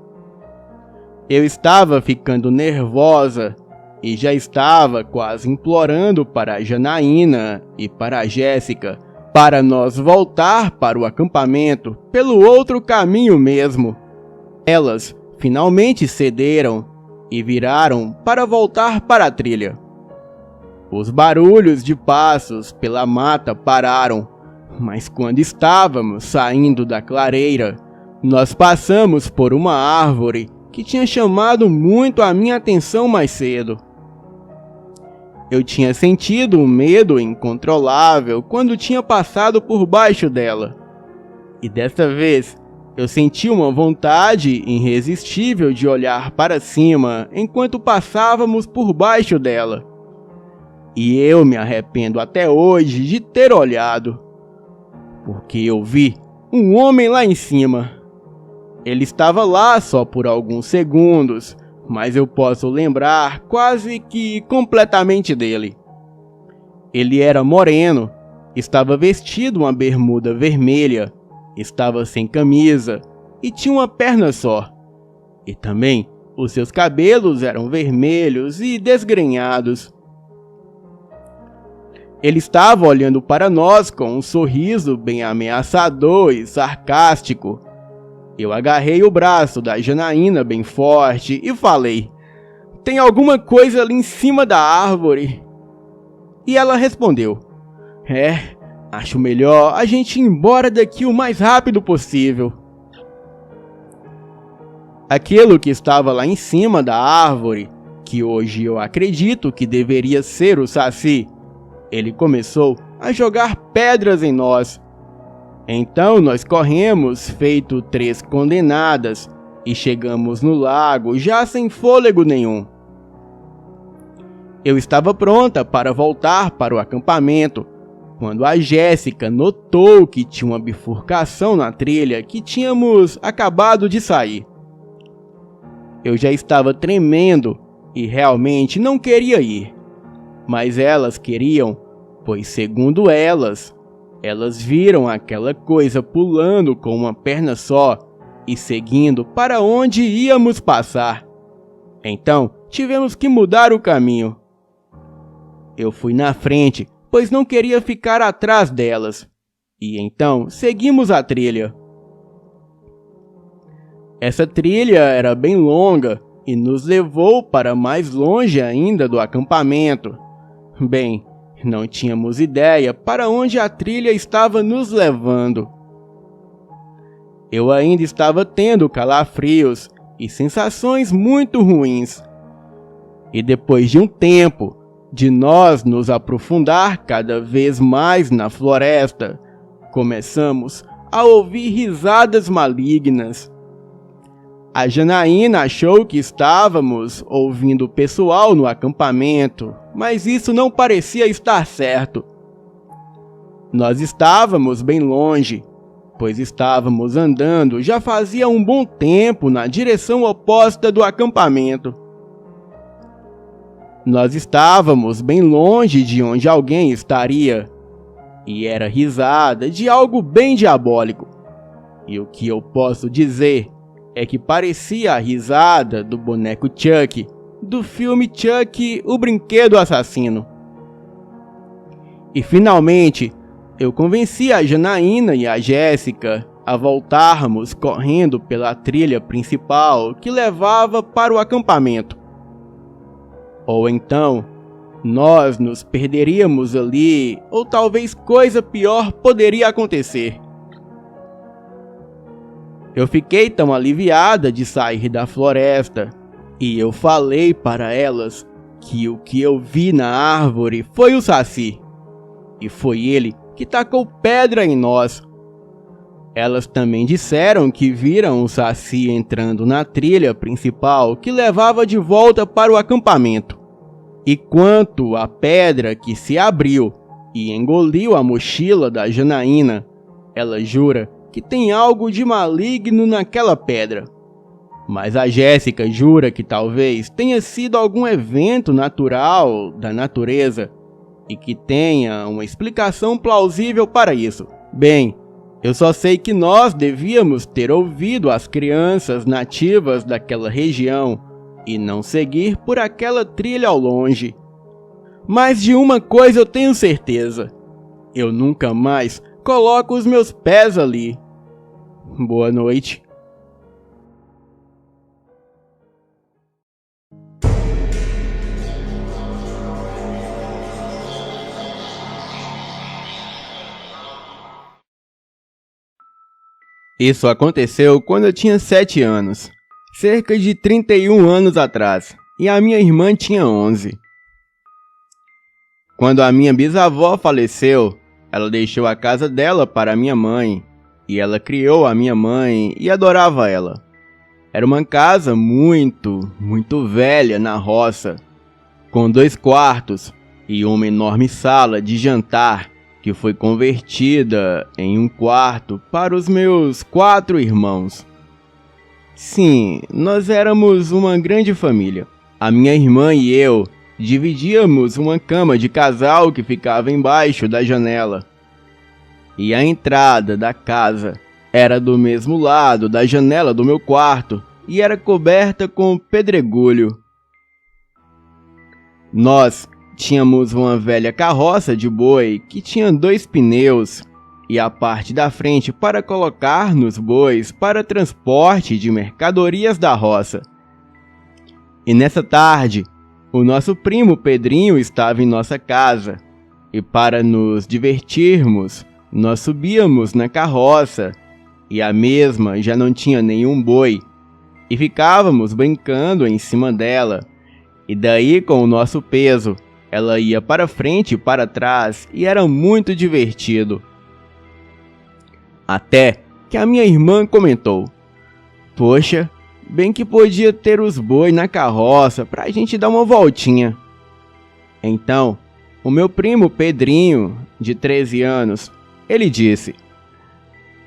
[SPEAKER 2] Eu estava ficando nervosa e já estava quase implorando para a Janaína e para a Jéssica para nós voltar para o acampamento pelo outro caminho mesmo. Elas finalmente cederam e viraram para voltar para a trilha. Os barulhos de passos pela mata pararam, mas quando estávamos saindo da clareira, nós passamos por uma árvore que tinha chamado muito a minha atenção mais cedo. Eu tinha sentido um medo incontrolável quando tinha passado por baixo dela. E dessa vez, eu senti uma vontade irresistível de olhar para cima enquanto passávamos por baixo dela. E eu me arrependo até hoje de ter olhado, porque eu vi um homem lá em cima. Ele estava lá só por alguns segundos, mas eu posso lembrar quase que completamente dele. Ele era moreno, estava vestido uma bermuda vermelha, estava sem camisa e tinha uma perna só. E também os seus cabelos eram vermelhos e desgrenhados. Ele estava olhando para nós com um sorriso bem ameaçador e sarcástico. Eu agarrei o braço da Janaína bem forte e falei: "Tem alguma coisa ali em cima da árvore?" E ela respondeu: Acho melhor a gente ir embora daqui o mais rápido possível. Aquilo que estava lá em cima da árvore, que hoje eu acredito que deveria ser o Saci, ele começou a jogar pedras em nós. Então nós corremos feito 3 condenadas e chegamos no lago já sem fôlego nenhum. Eu estava pronta para voltar para o acampamento, quando a Jéssica notou que tinha uma bifurcação na trilha que tínhamos acabado de sair. Eu já estava tremendo e realmente não queria ir, mas elas queriam, pois segundo elas viram aquela coisa pulando com uma perna só e seguindo para onde íamos passar. Então tivemos que mudar o caminho. Eu fui na frente, pois não queria ficar atrás delas, e então seguimos a trilha. Essa trilha era bem longa e nos levou para mais longe ainda do acampamento. Bem, não tínhamos ideia para onde a trilha estava nos levando. Eu ainda estava tendo calafrios e sensações muito ruins. E depois de um tempo de nós nos aprofundar cada vez mais na floresta, começamos a ouvir risadas malignas. A Janaína achou que estávamos ouvindo o pessoal no acampamento, mas isso não parecia estar certo. Nós estávamos bem longe, pois estávamos andando já fazia um bom tempo na direção oposta do acampamento. Nós estávamos bem longe de onde alguém estaria, e era risada de algo bem diabólico. E o que eu posso dizer é que parecia a risada do boneco Chuck, do filme Chuck, o Brinquedo Assassino. E finalmente, eu convenci a Janaína e a Jéssica a voltarmos correndo pela trilha principal que levava para o acampamento. Ou então, nós nos perderíamos ali, ou talvez coisa pior poderia acontecer. Eu fiquei tão aliviada de sair da floresta, e eu falei para elas que o que eu vi na árvore foi o Saci, e foi ele que tacou pedra em nós. Elas também disseram que viram o Saci entrando na trilha principal que levava de volta para o acampamento. E quanto à pedra que se abriu e engoliu a mochila da Janaína, ela jura que tem algo de maligno naquela pedra. Mas a Jéssica jura que talvez tenha sido algum evento natural da natureza e que tenha uma explicação plausível para isso. Bem, eu só sei que nós devíamos ter ouvido as crianças nativas daquela região e não seguir por aquela trilha ao longe. Mas de uma coisa eu tenho certeza: eu nunca mais coloco os meus pés ali. Boa noite. Isso aconteceu quando eu tinha 7 anos, cerca de 31 anos atrás, e a minha irmã tinha 11. Quando a minha bisavó faleceu, ela deixou a casa dela para minha mãe, e ela criou a minha mãe e adorava ela. Era uma casa muito velha na roça, com 2 quartos e uma enorme sala de jantar que foi convertida em um quarto para os meus 4 irmãos. Sim, nós éramos uma grande família. A minha irmã e eu dividíamos uma cama de casal que ficava embaixo da janela. E a entrada da casa era do mesmo lado da janela do meu quarto e era coberta com pedregulho. Nós tínhamos uma velha carroça de boi que tinha 2 pneus e a parte da frente para colocar nos bois para transporte de mercadorias da roça. E nessa tarde, o nosso primo Pedrinho estava em nossa casa, E para nos divertirmos, nós subíamos na carroça, e a mesma já não tinha nenhum boi, e ficávamos brincando em cima dela. E daí, com o nosso peso, ela ia para frente e para trás, e era muito divertido. Até que a minha irmã comentou: "Poxa, bem que podia ter os boi na carroça pra gente dar uma voltinha." Então, o meu primo Pedrinho, de 13 anos, ele disse: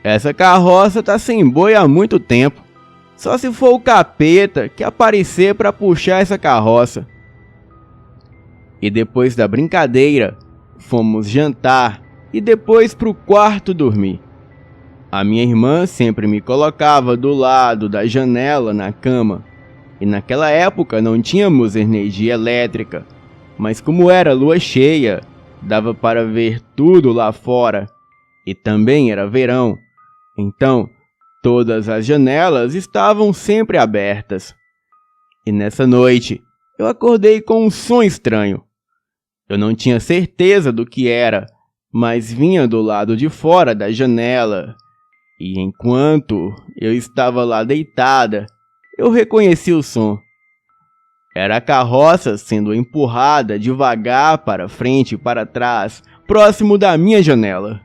[SPEAKER 2] "Essa carroça tá sem boi há muito tempo. Só se for o capeta que aparecer pra puxar essa carroça." E depois da brincadeira, fomos jantar e depois pro quarto dormir. A minha irmã sempre me colocava do lado da janela na cama, e naquela época não tínhamos energia elétrica, mas como era lua cheia, dava para ver tudo lá fora, e também era verão, então todas as janelas estavam sempre abertas. E nessa noite, eu acordei com um som estranho. Eu não tinha certeza do que era, mas vinha do lado de fora da janela. E enquanto eu estava lá deitada, eu reconheci o som. Era a carroça sendo empurrada devagar para frente e para trás, próximo da minha janela.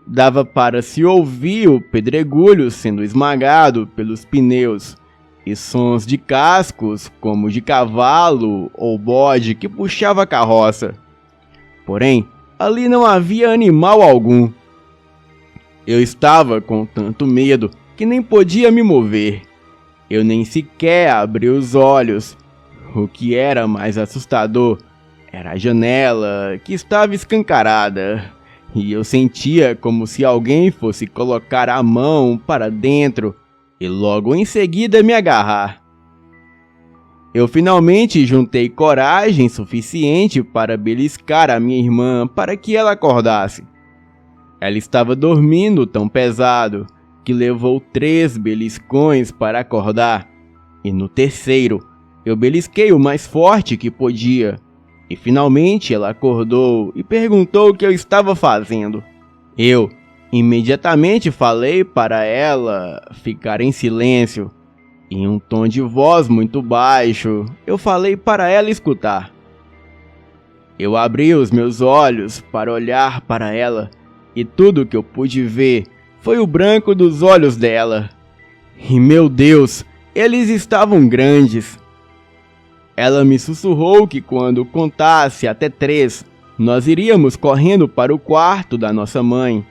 [SPEAKER 2] Dava para se ouvir o pedregulho sendo esmagado pelos pneus e sons de cascos, como de cavalo ou bode que puxava a carroça. Porém, ali não havia animal algum. Eu estava com tanto medo que nem podia me mover. Eu nem sequer abri os olhos. O que era mais assustador era a janela, que estava escancarada, e eu sentia como se alguém fosse colocar a mão para dentro e logo em seguida me agarrar. Eu finalmente juntei coragem suficiente para beliscar a minha irmã para que ela acordasse. Ela estava dormindo tão pesado que levou 3 beliscões para acordar, e no terceiro eu belisquei o mais forte que podia, e finalmente ela acordou e perguntou o que eu estava fazendo. Eu imediatamente falei para ela ficar em silêncio. Em um tom de voz muito baixo, eu falei para ela escutar. Eu abri os meus olhos para olhar para ela, e tudo que eu pude ver foi o branco dos olhos dela. E meu Deus, eles estavam grandes. Ela me sussurrou que quando contasse até 3, nós iríamos correndo para o quarto da nossa mãe.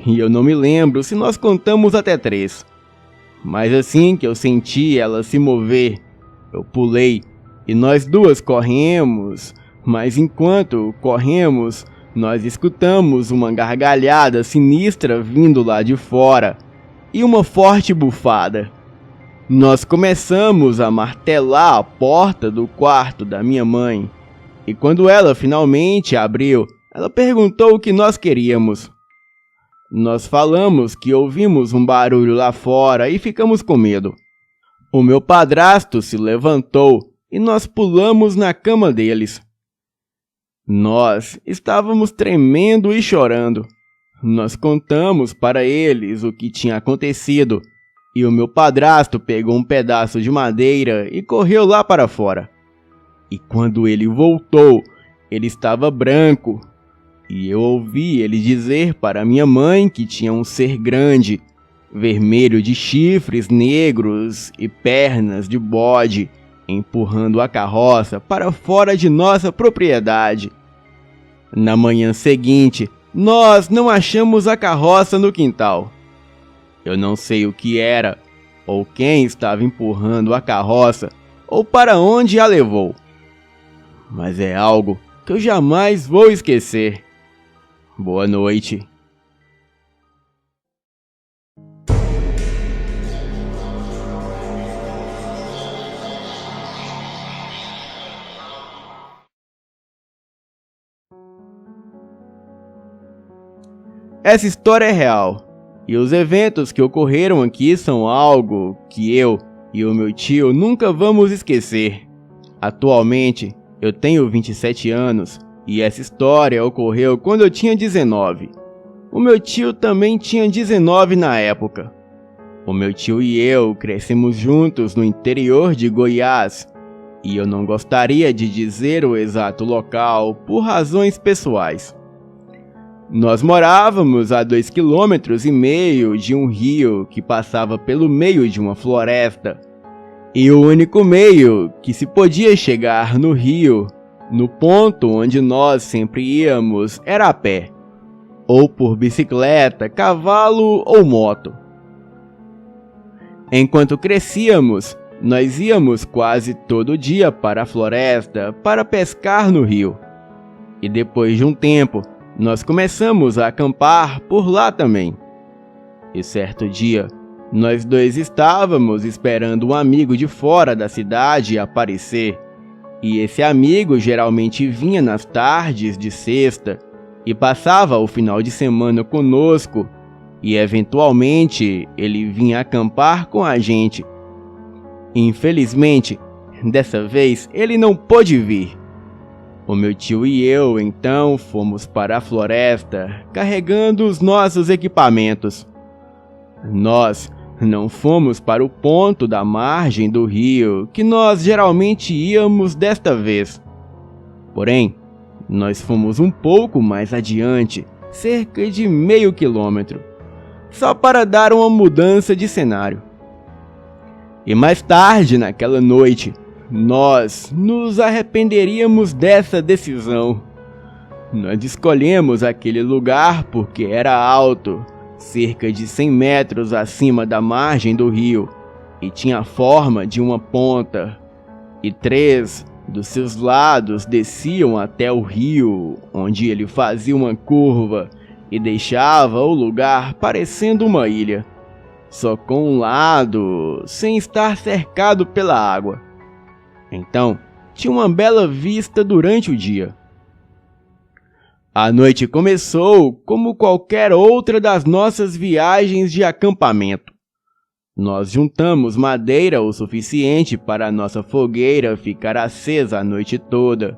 [SPEAKER 2] E eu não me lembro se nós contamos até 3. Mas assim que eu senti ela se mover, eu pulei e nós duas corremos. Mas enquanto corremos, nós escutamos uma gargalhada sinistra vindo lá de fora e uma forte bufada. Nós começamos a martelar a porta do quarto da minha mãe, e quando ela finalmente abriu, ela perguntou o que nós queríamos. Nós falamos que ouvimos um barulho lá fora e ficamos com medo. O meu padrasto se levantou e nós pulamos na cama deles. Nós estávamos tremendo e chorando. Nós contamos para eles o que tinha acontecido, e o meu padrasto pegou um pedaço de madeira e correu lá para fora. E quando ele voltou, ele estava branco, e eu ouvi ele dizer para minha mãe que tinha um ser grande, vermelho de chifres negros e pernas de bode, empurrando a carroça para fora de nossa propriedade. Na manhã seguinte, nós não achamos a carroça no quintal. Eu não sei o que era, ou quem estava empurrando a carroça, ou para onde a levou. Mas é algo que eu jamais vou esquecer. Boa noite. Essa história é real, e os eventos que ocorreram aqui são algo que eu e o meu tio nunca vamos esquecer. Atualmente, eu tenho 27 anos E essa história ocorreu quando eu tinha 19. O meu tio também tinha 19 na época. O meu tio e eu crescemos juntos no interior de Goiás, e eu não gostaria de dizer o exato local por razões pessoais. Nós morávamos a 2,5 km de um rio que passava pelo meio de uma floresta, e o único meio que se podia chegar no rio, no ponto onde nós sempre íamos, era a pé, ou por bicicleta, cavalo ou moto. Enquanto crescíamos, nós íamos quase todo dia para a floresta para pescar no rio. E depois de um tempo, nós começamos a acampar por lá também. E certo dia, nós dois estávamos esperando um amigo de fora da cidade aparecer. E esse amigo geralmente vinha nas tardes de sexta e passava o final de semana conosco. E eventualmente ele vinha acampar com a gente. Infelizmente, dessa vez ele não pôde vir. O meu tio e eu então fomos para a floresta carregando os nossos equipamentos. Nós não fomos para o ponto da margem do rio que nós geralmente íamos desta vez. Porém, nós fomos um pouco mais adiante, cerca de meio quilômetro, só para dar uma mudança de cenário. E mais tarde naquela noite, nós nos arrependeríamos dessa decisão. Nós escolhemos aquele lugar porque era alto, cerca de 100 metros acima da margem do rio, e tinha a forma de uma ponta, e 3 dos seus lados desciam até o rio, onde ele fazia uma curva e deixava o lugar parecendo uma ilha, só com um lado sem estar cercado pela água. Então, tinha uma bela vista durante o dia. A noite começou como qualquer outra das nossas viagens de acampamento. Nós juntamos madeira o suficiente para a nossa fogueira ficar acesa a noite toda,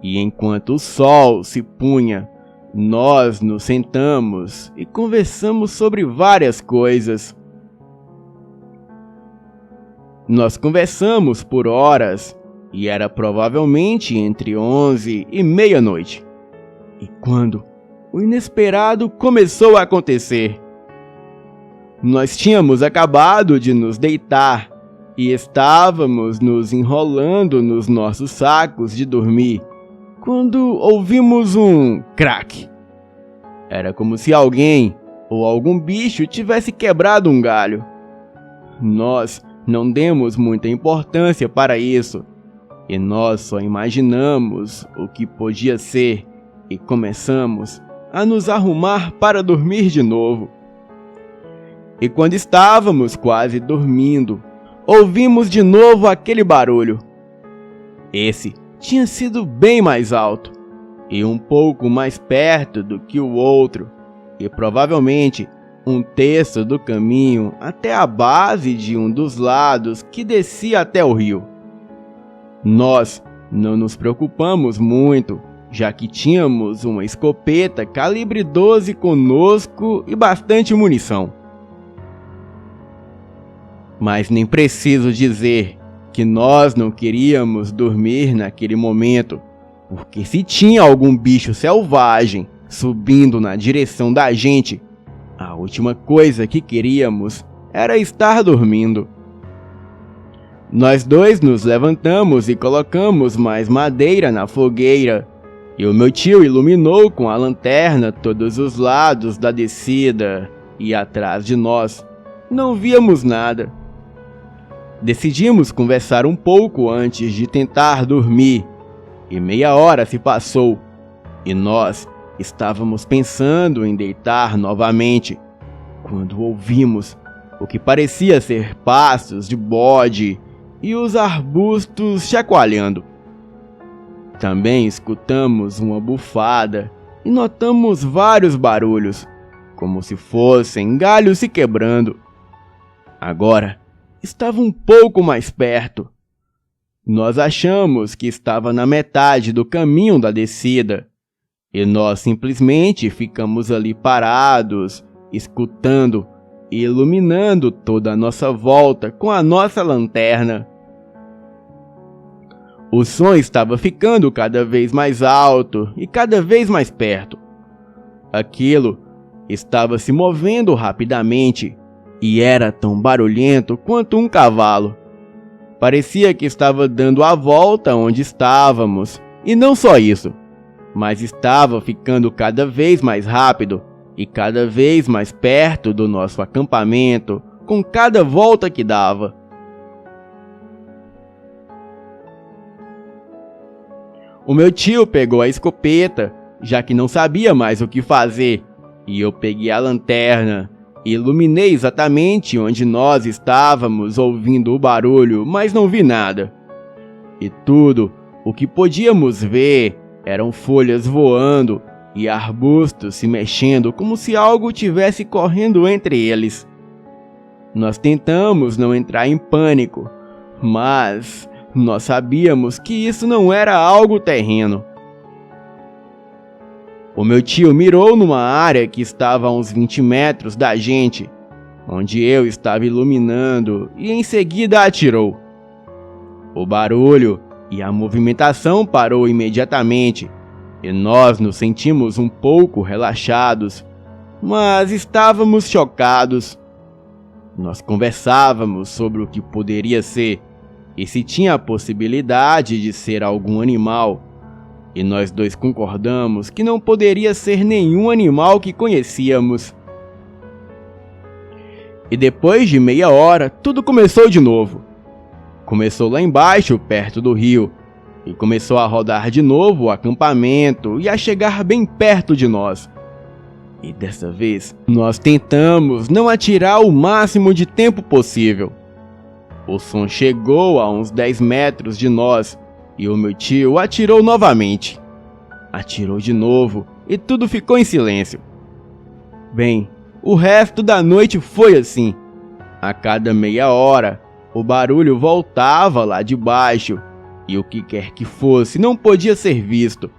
[SPEAKER 2] e enquanto o sol se punha, nós nos sentamos e conversamos sobre várias coisas. Nós conversamos por horas, e era provavelmente entre 11 e meia-noite. E quando o inesperado começou a acontecer. Nós tínhamos acabado de nos deitar e estávamos nos enrolando nos nossos sacos de dormir, quando ouvimos um crack. Era como se alguém ou algum bicho tivesse quebrado um galho. Nós não demos muita importância para isso, e nós só imaginamos o que podia ser e começamos a nos arrumar para dormir de novo. E quando estávamos quase dormindo, ouvimos de novo aquele barulho. Esse tinha sido bem mais alto e um pouco mais perto do que o outro, e provavelmente 1/3 do caminho até a base de um dos lados que descia até o rio. Nós não nos preocupamos muito, já que tínhamos uma escopeta calibre 12 conosco e bastante munição. Mas nem preciso dizer que nós não queríamos dormir naquele momento, porque se tinha algum bicho selvagem subindo na direção da gente, a última coisa que queríamos era estar dormindo. Nós dois nos levantamos e colocamos mais madeira na fogueira, e o meu tio iluminou com a lanterna todos os lados da descida, e atrás de nós não víamos nada. Decidimos conversar um pouco antes de tentar dormir, e meia hora se passou, e nós estávamos pensando em deitar novamente, quando ouvimos o que parecia ser passos de bode e os arbustos chacoalhando. Também escutamos uma bufada e notamos vários barulhos, como se fossem galhos se quebrando. Agora estava um pouco mais perto. Nós achamos que estava na metade do caminho da descida, e nós simplesmente ficamos ali parados, escutando e iluminando toda a nossa volta com a nossa lanterna. O som estava ficando cada vez mais alto e cada vez mais perto. Aquilo estava se movendo rapidamente e era tão barulhento quanto um cavalo. Parecia que estava dando a volta onde estávamos, e não só isso, mas estava ficando cada vez mais rápido e cada vez mais perto do nosso acampamento com cada volta que dava. O meu tio pegou a escopeta, já que não sabia mais o que fazer, e eu peguei a lanterna e iluminei exatamente onde nós estávamos ouvindo o barulho, mas não vi nada. E tudo o que podíamos ver eram folhas voando e arbustos se mexendo como se algo tivesse correndo entre eles. Nós tentamos não entrar em pânico, mas nós sabíamos que isso não era algo terreno. O meu tio mirou numa área que estava a uns 20 metros da gente, onde eu estava iluminando, e em seguida atirou. O barulho e a movimentação parou imediatamente, e nós nos sentimos um pouco relaxados, mas estávamos chocados. Nós conversávamos sobre o que poderia ser, e se tinha a possibilidade de ser algum animal. E nós dois concordamos que não poderia ser nenhum animal que conhecíamos. E depois de meia hora, tudo começou de novo. Começou lá embaixo, perto do rio, e começou a rodar de novo o acampamento e a chegar bem perto de nós. E dessa vez, nós tentamos não atirar o máximo de tempo possível. O som chegou a uns 10 metros de nós, e o meu tio atirou novamente. Atirou de novo e tudo ficou em silêncio. Bem, o resto da noite foi assim. A cada meia hora, o barulho voltava lá de baixo, e o que quer que fosse não podia ser visto.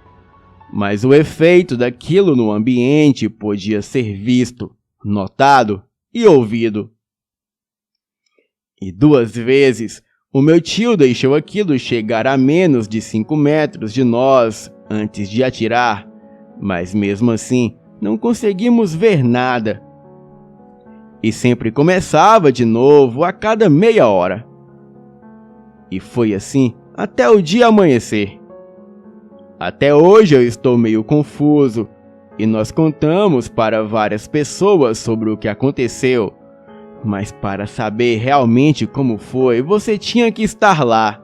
[SPEAKER 2] Mas o efeito daquilo no ambiente podia ser visto, notado e ouvido. E 2 vezes, o meu tio deixou aquilo chegar a menos de 5 metros de nós antes de atirar, mas mesmo assim não conseguimos ver nada. E sempre começava de novo a cada meia hora. E foi assim até o dia amanhecer. Até hoje eu estou meio confuso, e nós contamos para várias pessoas sobre o que aconteceu. Mas para saber realmente como foi, você tinha que estar lá.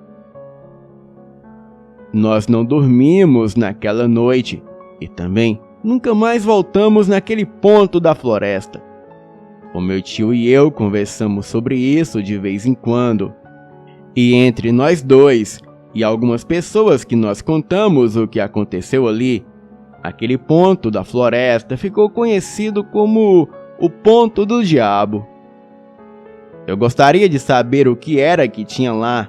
[SPEAKER 2] Nós não dormimos naquela noite e também nunca mais voltamos naquele ponto da floresta. O meu tio e eu conversamos sobre isso de vez em quando. E entre nós dois e algumas pessoas que nós contamos o que aconteceu ali, aquele ponto da floresta ficou conhecido como o Ponto do Diabo. Eu gostaria de saber o que era que tinha lá,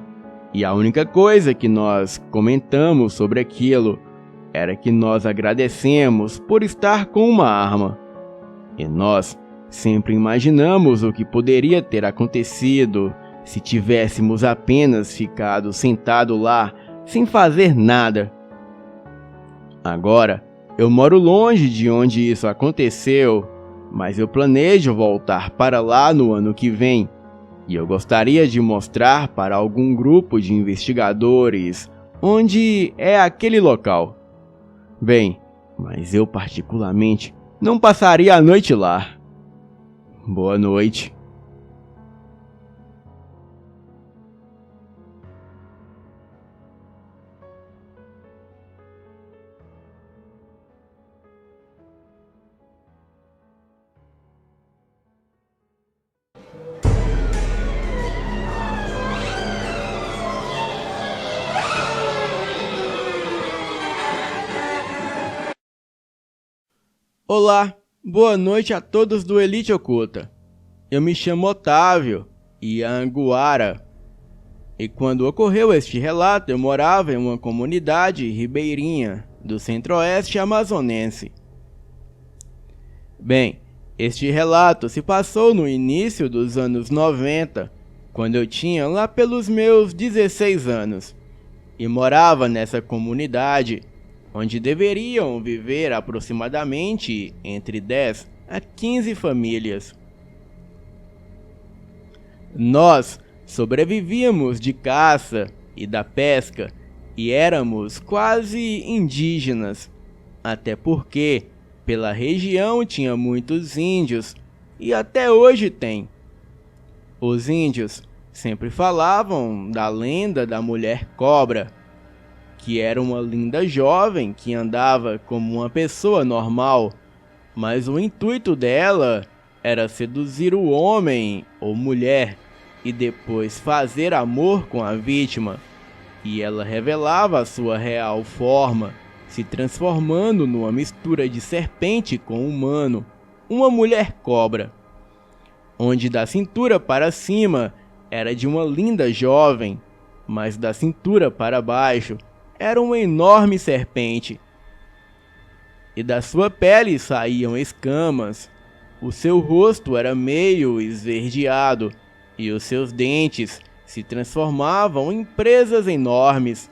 [SPEAKER 2] e a única coisa que nós comentamos sobre aquilo era que nós agradecemos por estar com uma arma. E nós sempre imaginamos o que poderia ter acontecido se tivéssemos apenas ficado sentado lá sem fazer nada. Agora, eu moro longe de onde isso aconteceu, mas eu planejo voltar para lá no ano que vem. E eu gostaria de mostrar para algum grupo de investigadores onde é aquele local. Bem, mas eu particularmente não passaria a noite lá. Boa noite. Olá, boa noite a todos do Elite Oculta. Eu me chamo Otávio Ianguara. E quando ocorreu este relato, eu morava em uma comunidade ribeirinha do centro-oeste amazonense. Bem, este relato se passou no início dos anos 90, quando eu tinha lá pelos meus 16 anos, e morava nessa comunidade, onde deveriam viver aproximadamente entre 10 a 15 famílias. Nós sobrevivíamos de caça e da pesca e éramos quase indígenas, até porque pela região tinha muitos índios e até hoje tem. Os índios sempre falavam da lenda da mulher cobra, que era uma linda jovem que andava como uma pessoa normal, mas o intuito dela era seduzir o homem ou mulher e depois fazer amor com a vítima, e ela revelava a sua real forma, se transformando numa mistura de serpente com humano, uma mulher cobra, onde da cintura para cima era de uma linda jovem, mas da cintura para baixo era uma enorme serpente, e da sua pele saíam escamas, o seu rosto era meio esverdeado, e os seus dentes se transformavam em presas enormes.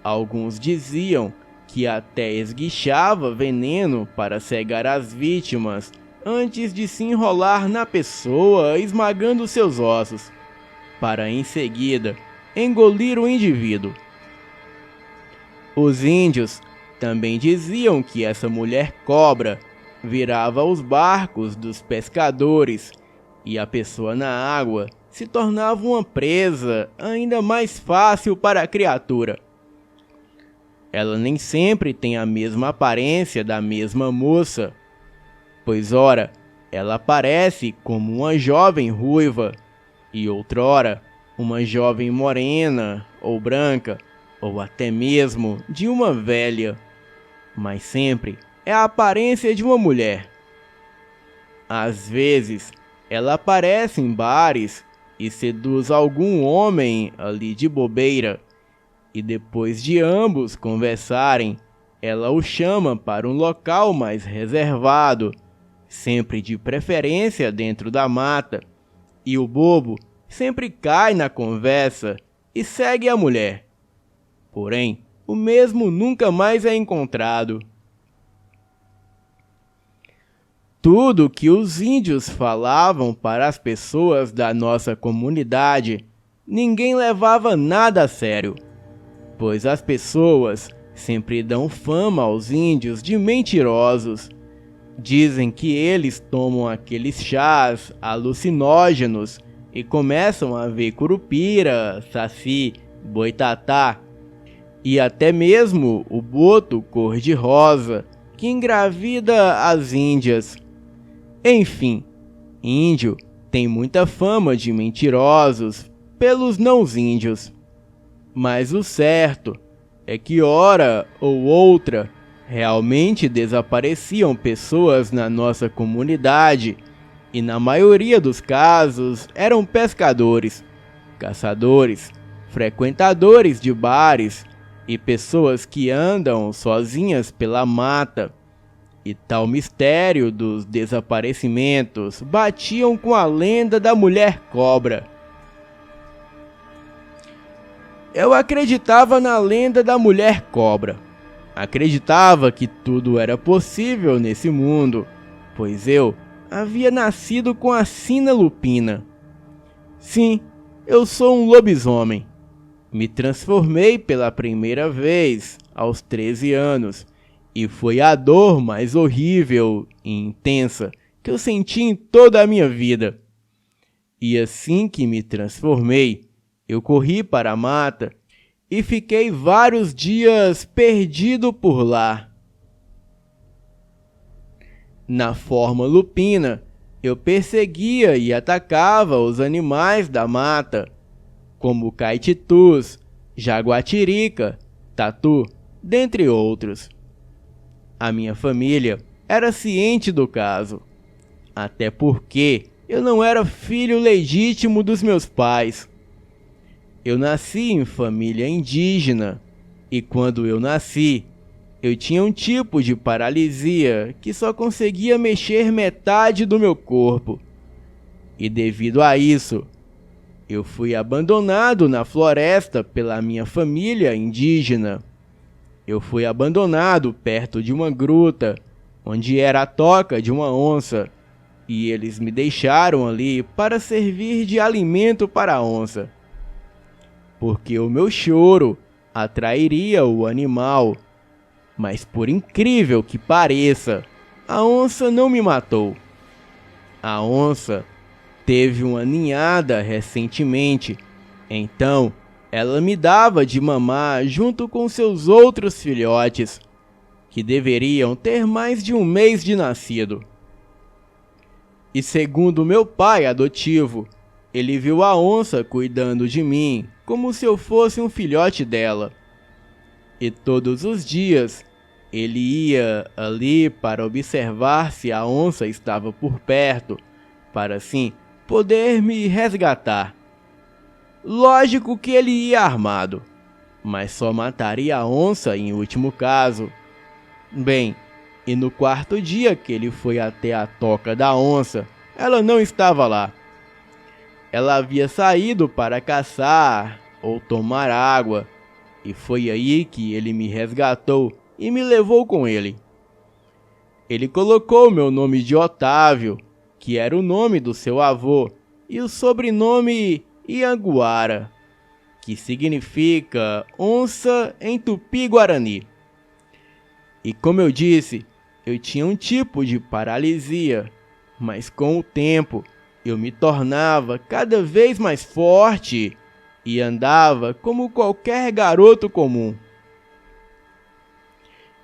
[SPEAKER 2] Alguns diziam que até esguichava veneno para cegar as vítimas antes de se enrolar na pessoa, esmagando seus ossos, para em seguida engolir o indivíduo. Os índios também diziam que essa mulher cobra virava os barcos dos pescadores e a pessoa na água se tornava uma presa ainda mais fácil para a criatura. Ela nem sempre tem a mesma aparência da mesma moça, pois ora, ela aparece como uma jovem ruiva e outrora uma jovem morena ou branca, ou até mesmo de uma velha, mas sempre é a aparência de uma mulher. Às vezes, ela aparece em bares e seduz algum homem ali de bobeira, e depois de ambos conversarem, ela o chama para um local mais reservado, sempre de preferência dentro da mata, e o bobo sempre cai na conversa e segue a mulher. Porém, o mesmo nunca mais é encontrado. Tudo que os índios falavam para as pessoas da nossa comunidade, ninguém levava nada a sério, pois as pessoas sempre dão fama aos índios de mentirosos. Dizem que eles tomam aqueles chás alucinógenos e começam a ver curupira, saci, boitatá e até mesmo o boto cor-de-rosa que engravida as índias. Enfim, índio tem muita fama de mentirosos pelos não-índios. Mas o certo é que hora ou outra realmente desapareciam pessoas na nossa comunidade e na maioria dos casos eram pescadores, caçadores, frequentadores de bares e pessoas que andam sozinhas pela mata. E tal mistério dos desaparecimentos batiam com a lenda da mulher cobra. Eu acreditava na lenda da mulher cobra. Acreditava que tudo era possível nesse mundo, pois eu havia nascido com a sina lupina. Sim, eu sou um lobisomem. Me transformei pela primeira vez aos 13 anos. E foi a dor mais horrível e intensa que eu senti em toda a minha vida. E assim que me transformei, eu corri para a mata e fiquei vários dias perdido por lá. Na forma lupina, eu perseguia e atacava os animais da mata, como caititus, jaguatirica, tatu, dentre outros. A minha família era ciente do caso, até porque eu não era filho legítimo dos meus pais. Eu nasci em família indígena e quando eu nasci, eu tinha um tipo de paralisia que só conseguia mexer metade do meu corpo. E devido a isso, eu fui abandonado na floresta pela minha família indígena. Eu fui abandonado perto de uma gruta, onde era a toca de uma onça, e eles me deixaram ali para servir de alimento para a onça. Porque o meu choro atrairia o animal. Mas por incrível que pareça, a onça não me matou. A onça teve uma ninhada recentemente, então ela me dava de mamar junto com seus outros filhotes, que deveriam ter mais de um mês de nascido. E segundo meu pai adotivo, ele viu a onça cuidando de mim como se eu fosse um filhote dela. E todos os dias ele ia ali para observar se a onça estava por perto, para assim poder me resgatar. Lógico que ele ia armado, mas só mataria a onça em último caso. Bem, e no quarto dia que ele foi até a toca da onça, ela não estava lá. Ela havia saído para caçar ou tomar água, e foi aí que ele me resgatou e me levou com ele. Ele colocou meu nome de Otávio, que era o nome do seu avô, e o sobrenome Ianguara, que significa onça em Tupi-Guarani. E como eu disse, eu tinha um tipo de paralisia, mas com o tempo eu me tornava cada vez mais forte e andava como qualquer garoto comum.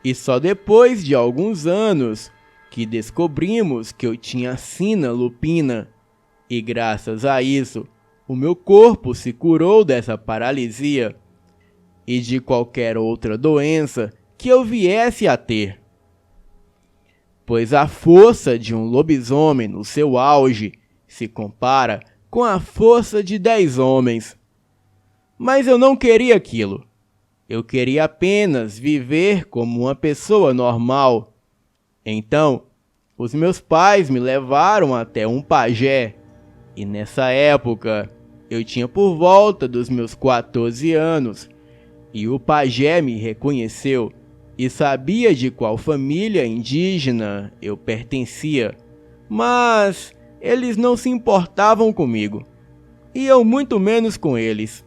[SPEAKER 2] E só depois de alguns anos que descobrimos que eu tinha sina lupina, e graças a isso o meu corpo se curou dessa paralisia e de qualquer outra doença que eu viesse a ter. Pois a força de um lobisomem no seu auge se compara com a força de 10 homens. Mas eu não queria aquilo. Eu queria apenas viver como uma pessoa normal. Então, os meus pais me levaram até um pajé. E nessa época, eu tinha por volta dos meus 14 anos. E o pajé me reconheceu e sabia de qual família indígena eu pertencia. Mas eles não se importavam comigo. E eu muito menos com eles.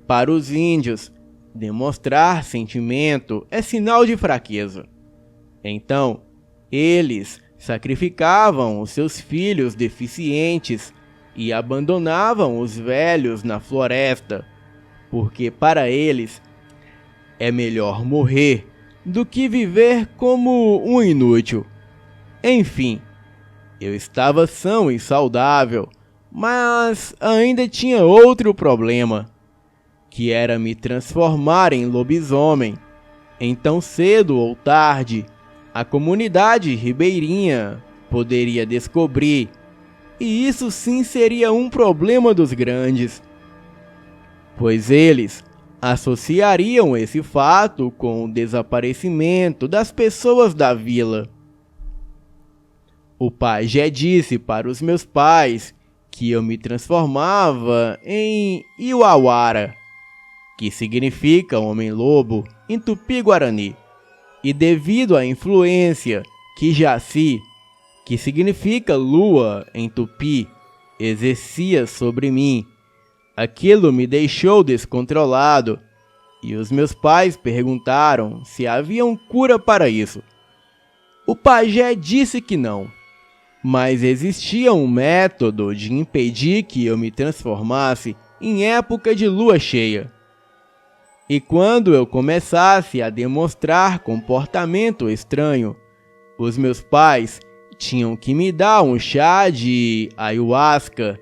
[SPEAKER 2] Para os índios, demonstrar sentimento é sinal de fraqueza. Então, eles sacrificavam os seus filhos deficientes e abandonavam os velhos na floresta, porque para eles é melhor morrer do que viver como um inútil. Enfim, eu estava são e saudável, mas ainda tinha outro problema, que era me transformar em lobisomem. Então, cedo ou tarde, a comunidade ribeirinha poderia descobrir, e isso sim seria um problema dos grandes, pois eles associariam esse fato com o desaparecimento das pessoas da vila. O pajé disse para os meus pais que eu me transformava em Iuauara, que significa homem-lobo em Tupi-Guarani, e devido à influência que Jaci, que significa lua em Tupi, exercia sobre mim, aquilo me deixou descontrolado, e os meus pais perguntaram se havia cura para isso. O pajé disse que não, mas existia um método de impedir que eu me transformasse em época de lua cheia. E quando eu começasse a demonstrar comportamento estranho, os meus pais tinham que me dar um chá de ayahuasca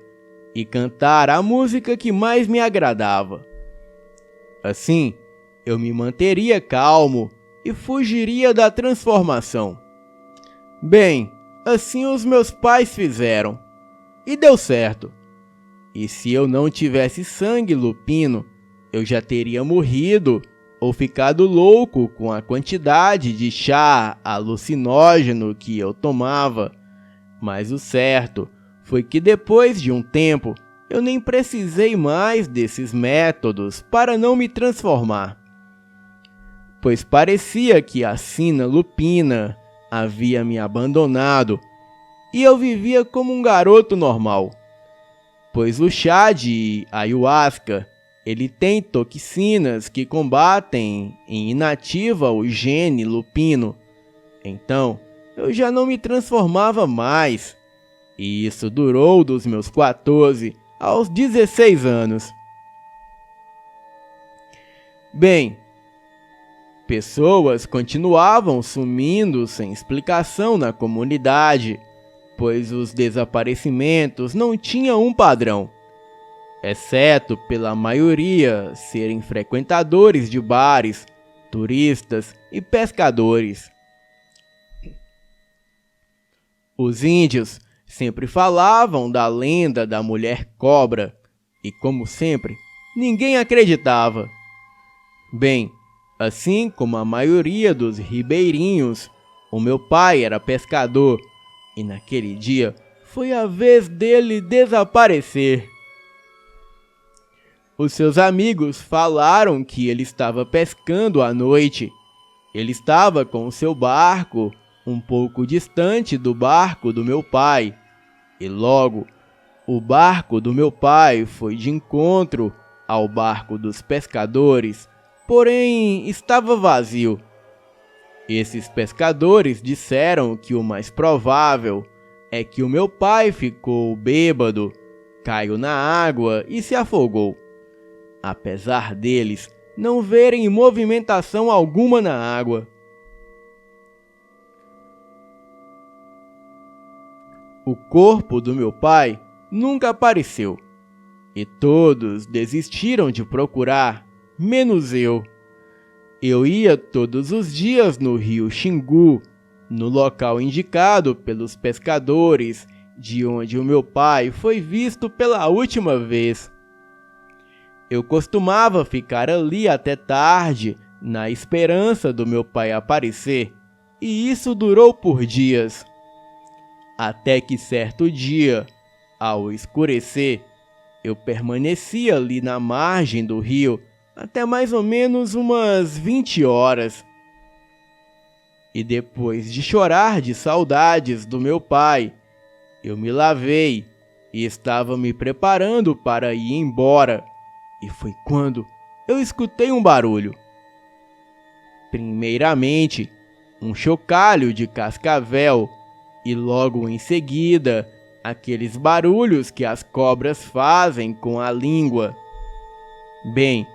[SPEAKER 2] e cantar a música que mais me agradava. Assim, eu me manteria calmo e fugiria da transformação. Bem, assim os meus pais fizeram, e deu certo. E se eu não tivesse sangue lupino, eu já teria morrido ou ficado louco com a quantidade de chá alucinógeno que eu tomava. Mas o certo foi que depois de um tempo, eu nem precisei mais desses métodos para não me transformar. Pois parecia que a sina lupina havia me abandonado e eu vivia como um garoto normal. Pois o chá de ayahuasca, ele tem toxinas que combatem em inativa o gene lupino. Então, eu já não me transformava mais. E isso durou dos meus 14 aos 16 anos. Bem, pessoas continuavam sumindo sem explicação na comunidade, pois os desaparecimentos não tinham um padrão, exceto pela maioria serem frequentadores de bares, turistas e pescadores. Os índios sempre falavam da lenda da mulher cobra e, como sempre, ninguém acreditava. Bem, assim como a maioria dos ribeirinhos, o meu pai era pescador e naquele dia foi a vez dele desaparecer. Os seus amigos falaram que ele estava pescando à noite. Ele estava com o seu barco um pouco distante do barco do meu pai. E logo, o barco do meu pai foi de encontro ao barco dos pescadores, porém estava vazio. Esses pescadores disseram que o mais provável é que o meu pai ficou bêbado, caiu na água e se afogou, apesar deles não verem movimentação alguma na água. O corpo do meu pai nunca apareceu, e todos desistiram de procurar, menos eu. Eu ia todos os dias no rio Xingu, no local indicado pelos pescadores, de onde o meu pai foi visto pela última vez. Eu costumava ficar ali até tarde, na esperança do meu pai aparecer, e isso durou por dias. Até que certo dia, ao escurecer, eu permaneci ali na margem do rio até mais ou menos umas 20 horas. E depois de chorar de saudades do meu pai, eu me lavei e estava me preparando para ir embora. E foi quando eu escutei um barulho. Primeiramente, um chocalho de cascavel e logo em seguida, aqueles barulhos que as cobras fazem com a língua. Bem,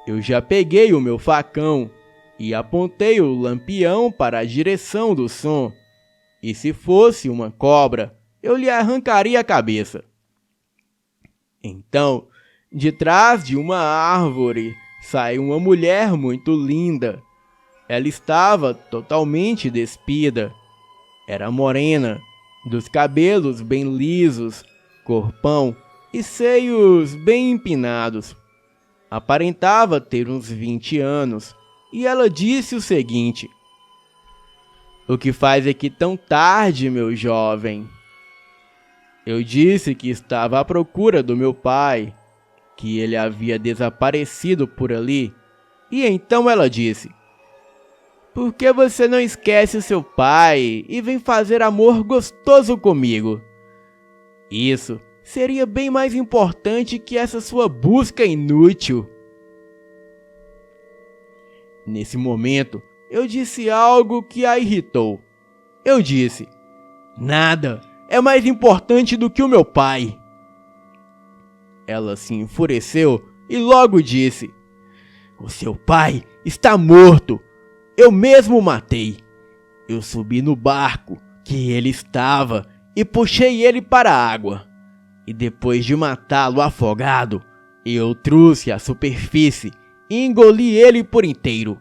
[SPEAKER 2] eu já peguei o meu facão e apontei o lampião para a direção do som. E se fosse uma cobra, eu lhe arrancaria a cabeça. Então, de trás de uma árvore, saiu uma mulher muito linda. Ela estava totalmente despida. Era morena, dos cabelos bem lisos, corpão e seios bem empinados. Aparentava ter uns 20 anos, e ela disse o seguinte: "O que faz aqui tão tarde, meu jovem?" Eu disse que estava à procura do meu pai, que ele havia desaparecido por ali, e então ela disse: "Por que você não esquece o seu pai e vem fazer amor gostoso comigo? Isso seria bem mais importante que essa sua busca inútil." Nesse momento, eu disse algo que a irritou. Eu disse: "Nada é mais importante do que o meu pai." Ela se enfureceu e logo disse: "O seu pai está morto. Eu mesmo o matei. Eu subi no barco que ele estava e puxei ele para a água. E depois de matá-lo afogado, eu trouxe à superfície e engoli ele por inteiro.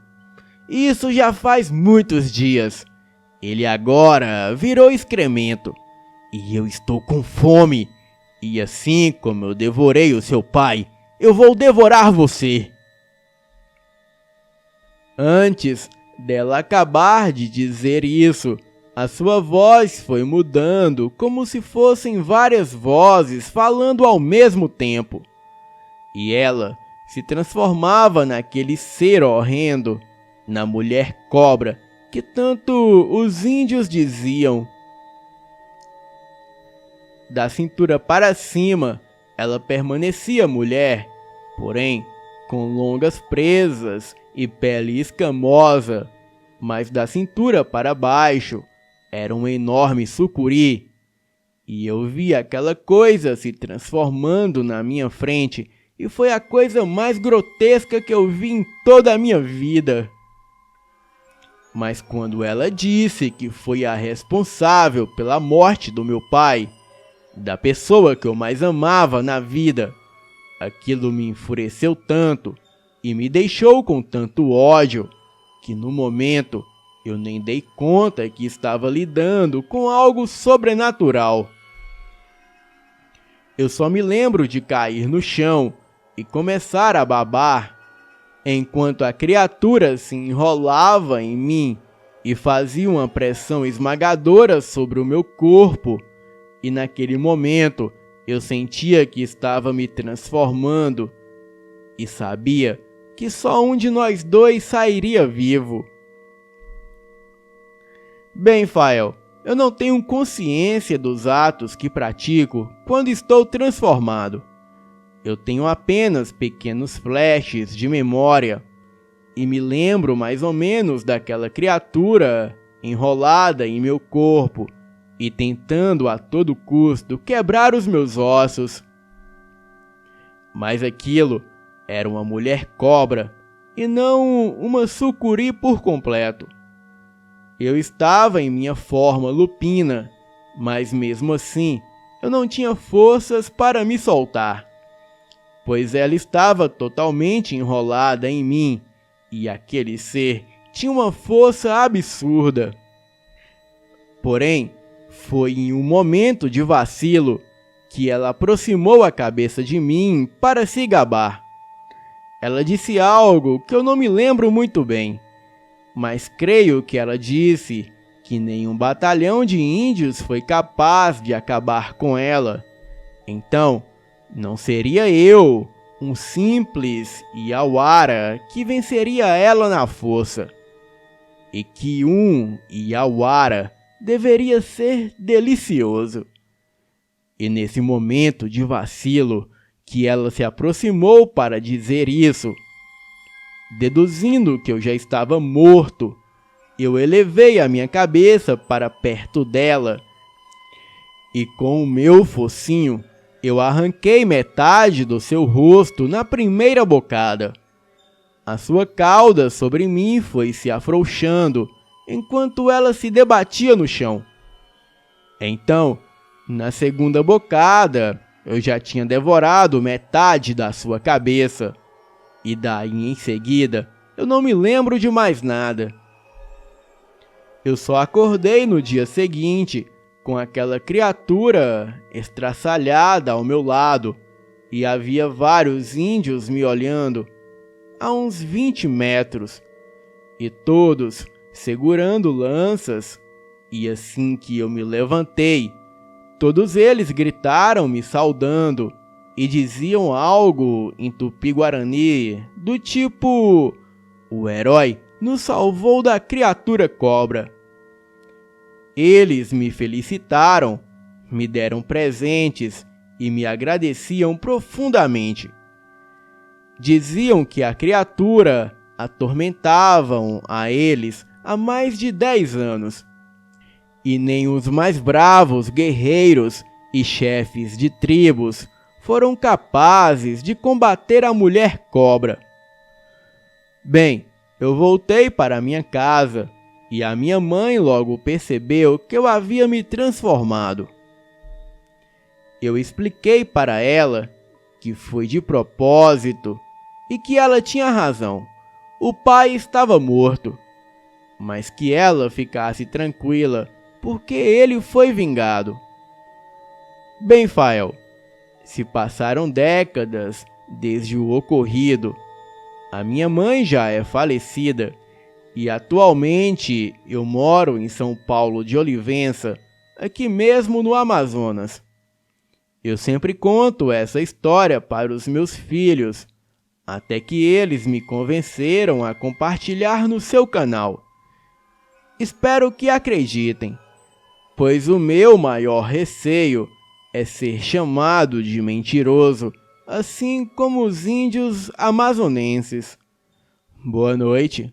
[SPEAKER 2] Isso já faz muitos dias. Ele agora virou excremento. E eu estou com fome. E assim como eu devorei o seu pai, eu vou devorar você. Antes dela acabar de dizer isso, a sua voz foi mudando como se fossem várias vozes falando ao mesmo tempo. E ela se transformava naquele ser horrendo, na mulher cobra que tanto os índios diziam. Da cintura para cima, ela permanecia mulher, porém com longas presas e pele escamosa, mas da cintura para baixo era um enorme sucuri. E eu vi aquela coisa se transformando na minha frente, e foi a coisa mais grotesca que eu vi em toda a minha vida. Mas quando ela disse que foi a responsável pela morte do meu pai, da pessoa que eu mais amava na vida, aquilo me enfureceu tanto e me deixou com tanto ódio, que no momento eu nem dei conta que estava lidando com algo sobrenatural. Eu só me lembro de cair no chão e começar a babar, enquanto a criatura se enrolava em mim e fazia uma pressão esmagadora sobre o meu corpo, e naquele momento eu sentia que estava me transformando e sabia que só um de nós dois sairia vivo. Bem, Fael, eu não tenho consciência dos atos que pratico quando estou transformado. Eu tenho apenas pequenos flashes de memória e me lembro mais ou menos daquela criatura enrolada em meu corpo e tentando a todo custo quebrar os meus ossos. Mas aquilo era uma mulher cobra e não uma sucuri por completo. Eu estava em minha forma lupina, mas mesmo assim eu não tinha forças para me soltar, pois ela estava totalmente enrolada em mim e aquele ser tinha uma força absurda. Porém, foi em um momento de vacilo que ela aproximou a cabeça de mim para se gabar. Ela disse algo que eu não me lembro muito bem, mas creio que ela disse que nenhum batalhão de índios foi capaz de acabar com ela. Então, não seria eu, um simples Yawara, que venceria ela na força. E que um Yawara deveria ser delicioso. E nesse momento de vacilo que ela se aproximou para dizer isso, deduzindo que eu já estava morto, eu elevei a minha cabeça para perto dela e com o meu focinho eu arranquei metade do seu rosto na primeira bocada. A sua cauda sobre mim foi se afrouxando enquanto ela se debatia no chão. Então, na segunda bocada, eu já tinha devorado metade da sua cabeça. E daí em seguida, eu não me lembro de mais nada. Eu só acordei no dia seguinte com aquela criatura estraçalhada ao meu lado e havia vários índios me olhando a uns 20 metros e todos segurando lanças. E assim que eu me levantei, todos eles gritaram me saudando e diziam algo em tupi-guarani do tipo: o herói nos salvou da criatura cobra. Eles me felicitaram, me deram presentes e me agradeciam profundamente. Diziam que a criatura atormentavam a eles há mais de 10 anos. E nem os mais bravos guerreiros e chefes de tribos foram capazes de combater a mulher cobra. Bem, eu voltei para minha casa e a minha mãe logo percebeu que eu havia me transformado. Eu expliquei para ela que foi de propósito e que ela tinha razão. O pai estava morto, mas que ela ficasse tranquila porque ele foi vingado. Bem, Fael, Se passaram décadas desde o ocorrido. A minha mãe já é falecida e atualmente eu moro em São Paulo de Olivença, aqui mesmo no Amazonas. Eu sempre conto essa história para os meus filhos, até que eles me convenceram a compartilhar no seu canal. Espero que acreditem, pois o meu maior receio é ser chamado de mentiroso, assim como os índios amazonenses. Boa noite.